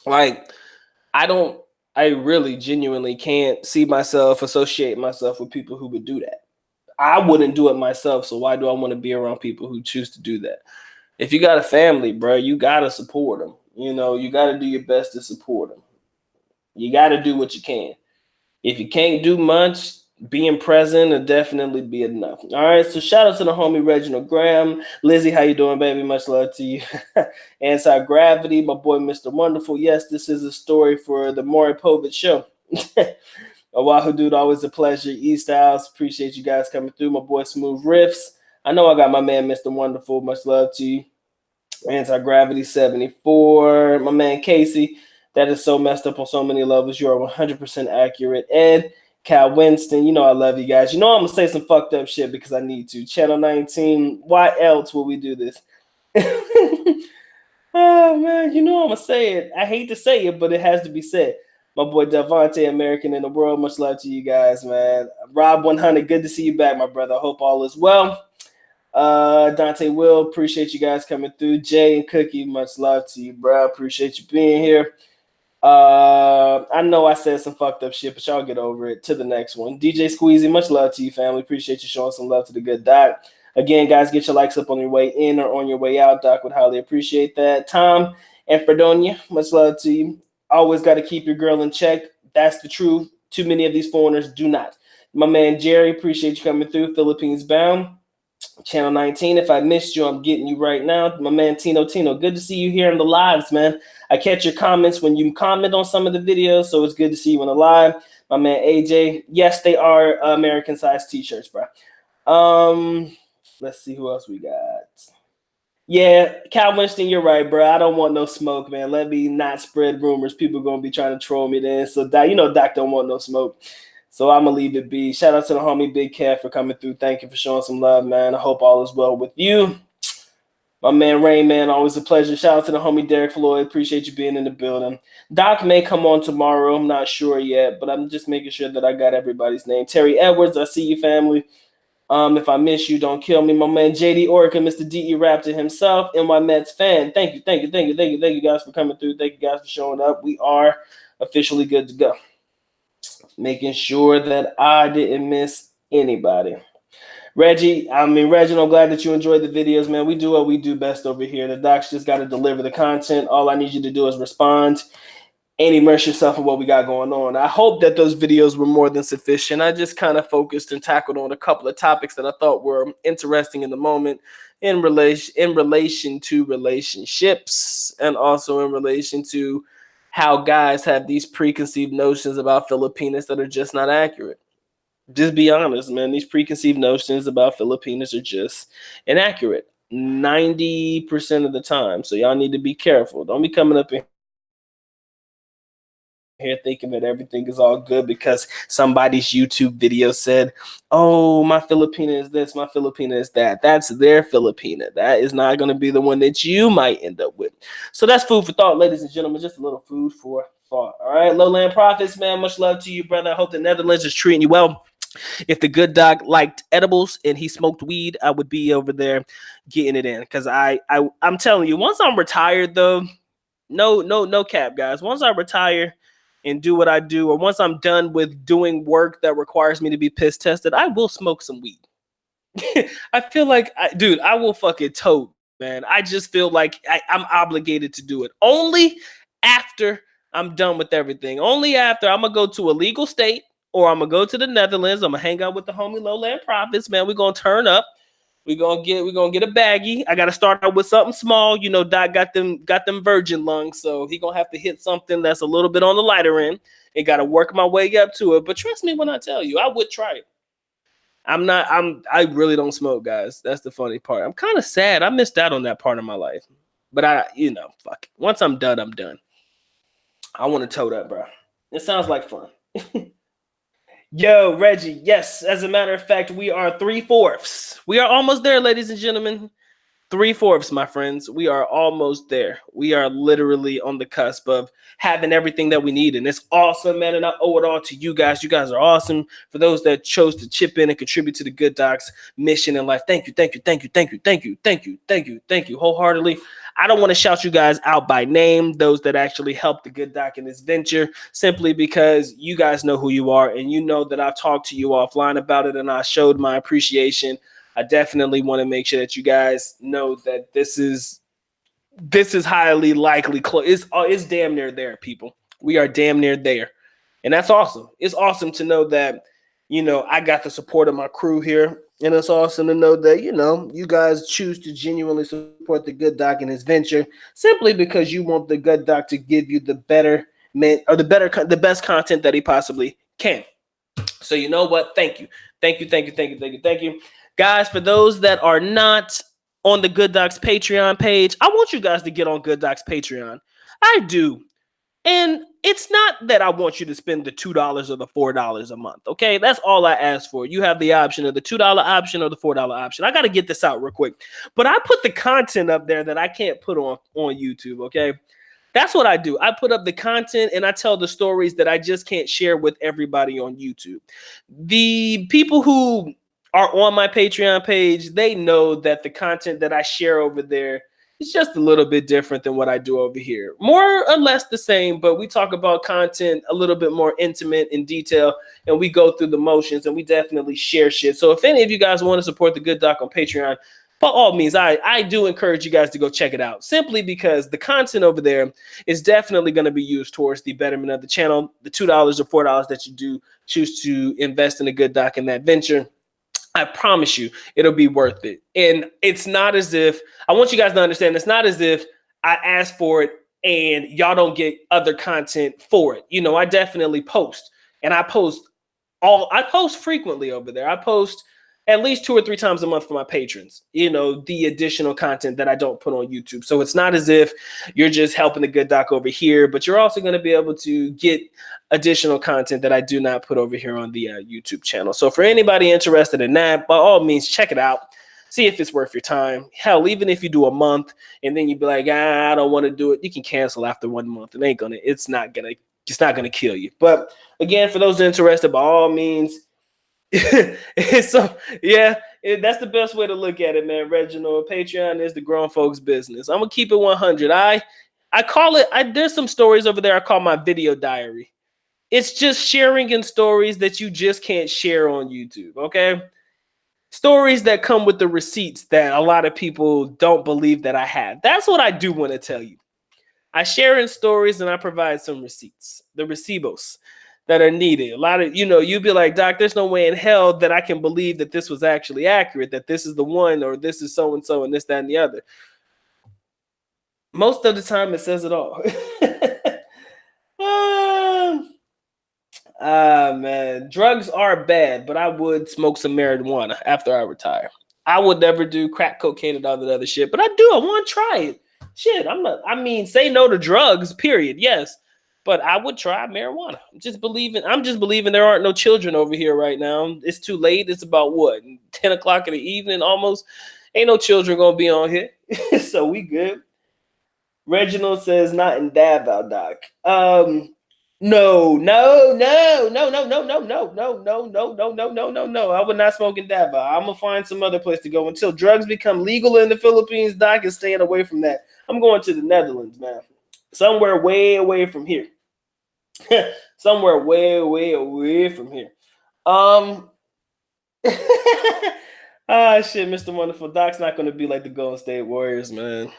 Like, I really genuinely can't see myself, associate myself with people who would do that. I wouldn't do it myself. So why do I want to be around people who choose to do that? If you got a family, bro, you got to support them. You know, you got to do your best to support them. You got to do what you can. If you can't do much, being present will definitely be enough. All right, so shout out to the homie Reginald Graham. Lizzie, how you doing, baby? Much love to you. Anti-Gravity, my boy Mr. Wonderful. Yes, this is a story for the Maury Povich show. Oahu dude, always a pleasure. East House, appreciate you guys coming through. My boy Smooth Riffs. I know I got my man Mr. Wonderful. Much love to you. Anti-Gravity 74. My man Casey. That is so messed up on so many levels. You are 100% accurate. Ed, Cal Winston, you know I love you guys. You know I'm going to say some fucked up shit because I need to. Channel 19, why else will we do this? Oh, man, you know I'm going to say it. I hate to say it, but it has to be said. My boy Devontae, American in the World. Much love to you guys, man. Rob 100, good to see you back, my brother. I hope all is well. Dante Will, appreciate you guys coming through. Jay and Cookie, much love to you, bro. Appreciate you being here. I know I said some fucked up shit, but y'all get over it. To the next one. DJ Squeezy, much love to you, family. Appreciate you showing some love to the good Doc. Again, guys, get your likes up on your way in or on your way out. Doc would highly appreciate that. Tom and Fredonia, much love to you. Always got to keep your girl in check. That's the truth. Too many of these foreigners do not. My man Jerry, appreciate you coming through. Philippines bound. Channel 19, if I missed you, I'm getting you right now. My man Tino, good to see you here in the lives, man. I catch your comments when you comment on some of the videos, so it's good to see you on the live. My man AJ, yes, they are American size t-shirts, bro. Let's see who else we got. Yeah, Cal Winston, you're right, bro. I don't want no smoke, man. Let me not spread rumors. People are gonna be trying to troll me then. So Doc, you know Doc don't want no smoke. So I'm going to leave it be. Shout out to the homie Big Cat for coming through. Thank you for showing some love, man. I hope all is well with you. My man Rain, man, always a pleasure. Shout out to the homie Derek Floyd. Appreciate you being in the building. Doc may come on tomorrow. I'm not sure yet, but I'm just making sure that I got everybody's name. Terry Edwards, I see you, family. If I miss you, don't kill me. My man JD Orica, Mr. DE Raptor himself, and my Mets fan. Thank you guys for coming through. Thank you guys for showing up. We are officially good to go. Making sure that I didn't miss anybody. Reginald, I'm glad that you enjoyed the videos, man. We do what we do best over here. The Docs just got to deliver the content. All I need you to do is respond and immerse yourself in what we got going on. I hope that those videos were more than sufficient. I just kind of focused and tackled on a couple of topics that I thought were interesting in the moment in relation to relationships, and also in relation to how guys have these preconceived notions about Filipinas that are just not accurate. Just be honest, man. These preconceived notions about Filipinos are just inaccurate 90% of the time. So y'all need to be careful. Don't be coming up in here thinking that everything is all good because somebody's YouTube video said, "Oh, my Filipina is this, my Filipina is that." That's their Filipina. That is not going to be the one that you might end up with. So that's food for thought, ladies and gentlemen. Just a little food for thought. All right, Lowland Profits, man. Much love to you, brother. I hope the Netherlands is treating you well. If the good doc liked edibles and he smoked weed, I would be over there getting it in. Because I'm telling you, once I'm retired, though, no cap, guys. Once I retire and do what I do, or once I'm done with doing work that requires me to be piss tested, I will smoke some weed. I feel like, dude, I will fucking tote, man. I just feel like I'm obligated to do it. Only after I'm done with everything. Only after I'm gonna go to a legal state, or I'm gonna go to the Netherlands. I'm gonna hang out with the homie Lowland Profits, man. We're gonna turn up. We're gonna get a baggie. I gotta start out with something small. You know, Doc got them virgin lungs, so he gonna have to hit something that's a little bit on the lighter end. And gotta work my way up to it. But trust me when I tell you, I would try it. I really don't smoke, guys. That's the funny part. I'm kind of sad. I missed out on that part of my life. But fuck it. Once I'm done, I'm done. I want to tote up, bro. It sounds like fun. Yo, Reggie. Yes, as a matter of fact, we are 3/4. We are almost there, ladies and gentlemen. 3/4, my friends. We are almost there. We are literally on the cusp of having everything that we need. And it's awesome, man. And I owe it all to you guys. You guys are awesome. For those that chose to chip in and contribute to the Good Doc's mission in life, thank you, thank you, thank you, thank you, thank you, thank you, thank you, thank you wholeheartedly. I don't want to shout you guys out by name, those that actually helped the Good Doc in this venture, simply because you guys know who you are. And you know that I've talked to you offline about it and I showed my appreciation. I definitely want to make sure that you guys know that this is highly likely close. It's damn near there, people. We are damn near there, and that's awesome. It's awesome to know that I got the support of my crew here, and it's awesome to know that you guys choose to genuinely support the Good Doc in his venture simply because you want the Good Doc to give you the best content that he possibly can. So you know what? Thank you. Thank you, thank you, thank you, thank you, thank you. Guys, for those that are not on the Good Doc's Patreon page, I want you guys to get on Good Doc's Patreon. I do. And it's not that I want you to spend the $2 or the $4 a month, okay? That's all I ask for. You have the option of the $2 option or the $4 option. I got to get this out real quick. But I put the content up there that I can't put on YouTube, okay? That's what I do. I put up the content and I tell the stories that I just can't share with everybody on YouTube. The people who are on my Patreon page, they know that the content that I share over there is just a little bit different than what I do over here. More or less the same, but we talk about content a little bit more intimate in detail, and we go through the motions, and we definitely share shit. So if any of you guys want to support the Good Doc on Patreon, by all means, I do encourage you guys to go check it out, simply because the content over there is definitely going to be used towards the betterment of the channel. The $2 or $4 that you do choose to invest in a Good Doc in that venture, I promise you, it'll be worth it. And it's not as if, I want you guys to understand, it's not as if I ask for it and y'all don't get other content for it. I definitely post, and I post frequently over there. I post at least 2 or 3 times a month for my patrons, the additional content that I don't put on YouTube. So it's not as if you're just helping the Good Doc over here, but you're also going to be able to get additional content that I do not put over here on the YouTube channel. So for anybody interested in that, by all means, check it out. See if it's worth your time. Hell, even if you do a month and then you be like, I don't want to do it, you can cancel after 1 month. It's not gonna kill you. But again, for those interested, by all means, so yeah, that's the best way to look at it, man. Reginald, Patreon is the grown folks business. I'm gonna keep it 100. I call it, there's some stories over there I call my video diary. It's just sharing in stories that you just can't share on YouTube, okay? Stories that come with the receipts that a lot of people don't believe that I have. That's what I do want to tell you. I share in stories and I provide some receipts, the recibos that are needed. A lot of, you'd be like, Doc, there's no way in hell that I can believe that this was actually accurate, that this is the one, or this is so-and-so, and this, that, and the other. Most of the time, it says it all. Man, drugs are bad, but I would smoke some marijuana after I retire. I would never do crack cocaine and all that other shit, but I do. I want to try it. Shit, I'm not. I mean, say no to drugs. Period. Yes, but I would try marijuana. I'm just believing there aren't no children over here right now. It's too late. It's about what 10 o'clock in the evening almost. Ain't no children gonna be on here, so we good. Reginald says not in Davao, Doc. No, no, no, no, no, no, no, no, no, no, no, no, no, no, no, no. I would not smoke in Davao. I'm gonna find some other place to go until drugs become legal in the Philippines. Doc is staying away from that. I'm going to the Netherlands, man. Somewhere way away from here. Somewhere way, way away from here. Shit, Mr. Wonderful. Doc's not gonna be like the Golden State Warriors, man.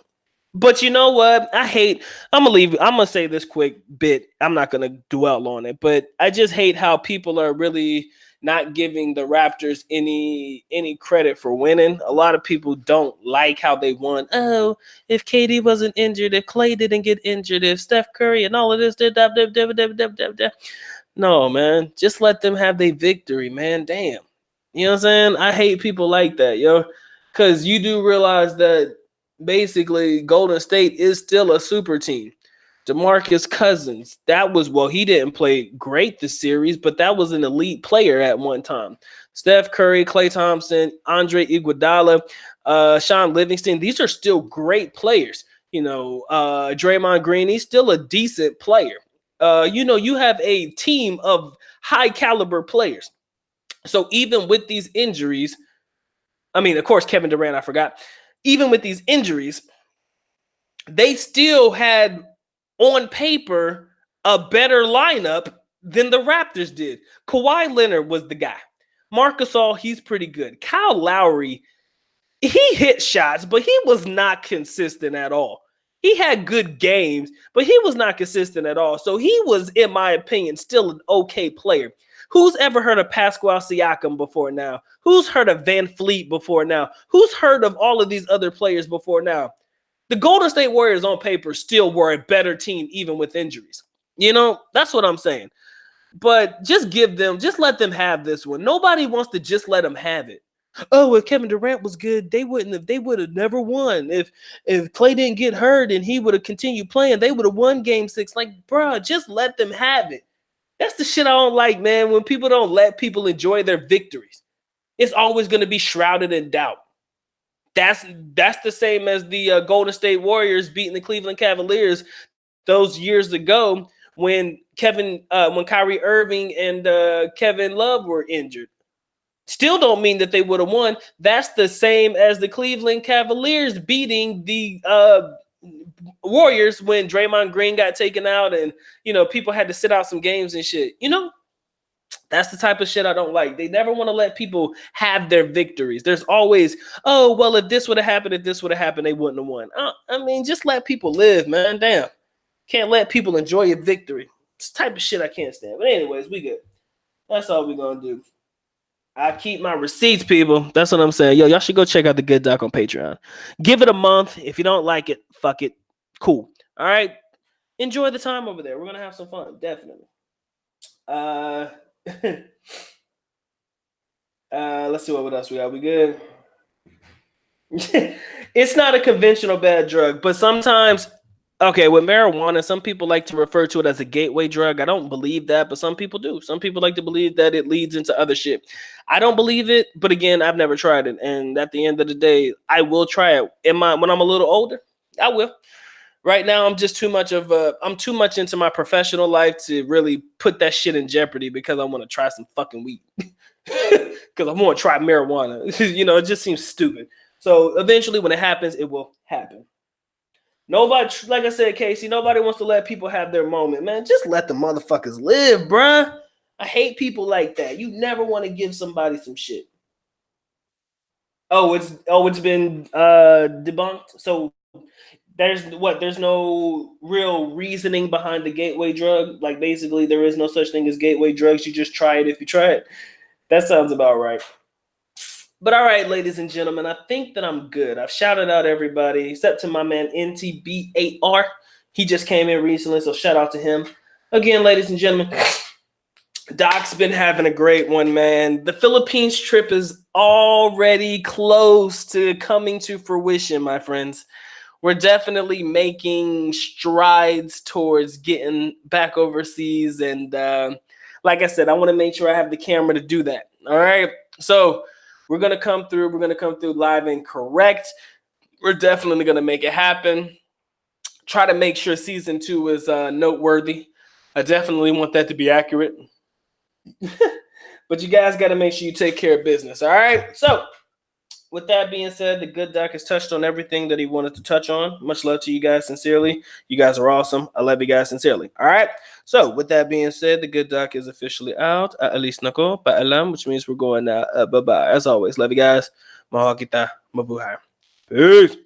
But you know what? I'm gonna say this quick bit. I'm not gonna dwell on it, but I just hate how people are really not giving the Raptors any credit for winning. A lot of people don't like how they won. Oh, if KD wasn't injured, if Clay didn't get injured, if Steph Curry and all of this did. No, man. Just let them have their victory, man. Damn. You know what I'm saying? I hate people like that, yo. Because you do realize that basically Golden State is still a super team. DeMarcus Cousins, he didn't play great this series, but that was an elite player at one time. Steph Curry, Klay Thompson, Andre Iguodala, Sean Livingston, these are still great players. You know, Draymond Green, he's still a decent player. You have a team of high caliber players. So even with these injuries, I mean, of course, Kevin Durant, I forgot. Even with these injuries, they still had on paper a better lineup than the Raptors did. Kawhi Leonard was the guy. Marc Gasol, he's pretty good. Kyle Lowry, he hit shots, but he was not consistent at all. He had good games, but he was not consistent at all. So he was, in my opinion, still an okay player. Who's ever heard of Pascal Siakam before now? Who's heard of Van Fleet before now? Who's heard of all of these other players before now? The Golden State Warriors on paper still were a better team even with injuries. You know, that's what I'm saying. But just let them have this one. Nobody wants to just let them have it. Oh, if Kevin Durant was good, they would have never won. If Clay didn't get hurt and he would have continued playing, they would have won game 6. Like, bro, just let them have it. That's the shit I don't like, man. When people don't let people enjoy their victories, it's always going to be shrouded in doubt. That's the same as the Golden State Warriors beating the Cleveland Cavaliers those years ago when Kyrie Irving and Kevin Love were injured. Still don't mean that they would have won. That's the same as the Cleveland Cavaliers beating the Warriors when Draymond Green got taken out and, people had to sit out some games and shit. That's the type of shit I don't like. They never want to let people have their victories. There's always, oh, well, if this would have happened, they wouldn't have won. I mean, just let people live, man. Damn. Can't let people enjoy your victory. It's the type of shit I can't stand. But anyways, we good. That's all we're going to do. I keep my receipts, people. That's what I'm saying. Yo, y'all should go check out the Good Doc on Patreon. Give it a month. If you don't like it, fuck it. Cool. All right. Enjoy the time over there. We're going to have some fun. Definitely. Let's see what else we got. We good? It's not a conventional bad drug, but sometimes, okay, with marijuana, some people like to refer to it as a gateway drug. I don't believe that, but some people do. Some people like to believe that it leads into other shit. I don't believe it, but again, I've never tried it. And at the end of the day, I will try it. When I'm a little older, I will. Right now, I'm too much into my professional life to really put that shit in jeopardy because I want to try some fucking weed. Because I want to try marijuana. It just seems stupid. So eventually when it happens, it will happen. Nobody, like I said, Casey, nobody wants to let people have their moment, man. Just let the motherfuckers live, bruh. I hate people like that. You never want to give somebody some shit. It's been debunked. So there's no real reasoning behind the gateway drug. Like basically there is no such thing as gateway drugs. You just try it if you try it. That sounds about right. But all right, ladies and gentlemen, I think that I'm good. I've shouted out everybody except to my man NTB8R. He just came in recently, so shout out to him. Again, ladies and gentlemen, Doc's been having a great one, man. The Philippines trip is already close to coming to fruition, my friends. We're definitely making strides towards getting back overseas. And like I said, I want to make sure I have the camera to do that. All right. So we're going to come through. We're going to come through live and correct. We're definitely going to make it happen. Try to make sure season 2 is noteworthy. I definitely want that to be accurate. But you guys got to make sure you take care of business. All right. So with that being said, the good doc has touched on everything that he wanted to touch on. Much love to you guys sincerely. You guys are awesome. I love you guys sincerely. All right. So with that being said, the good doc is officially out. At least nako paalam, which means we're going out. Bye-bye. As always, love you guys. Mahal kita. Mabuhay. Peace.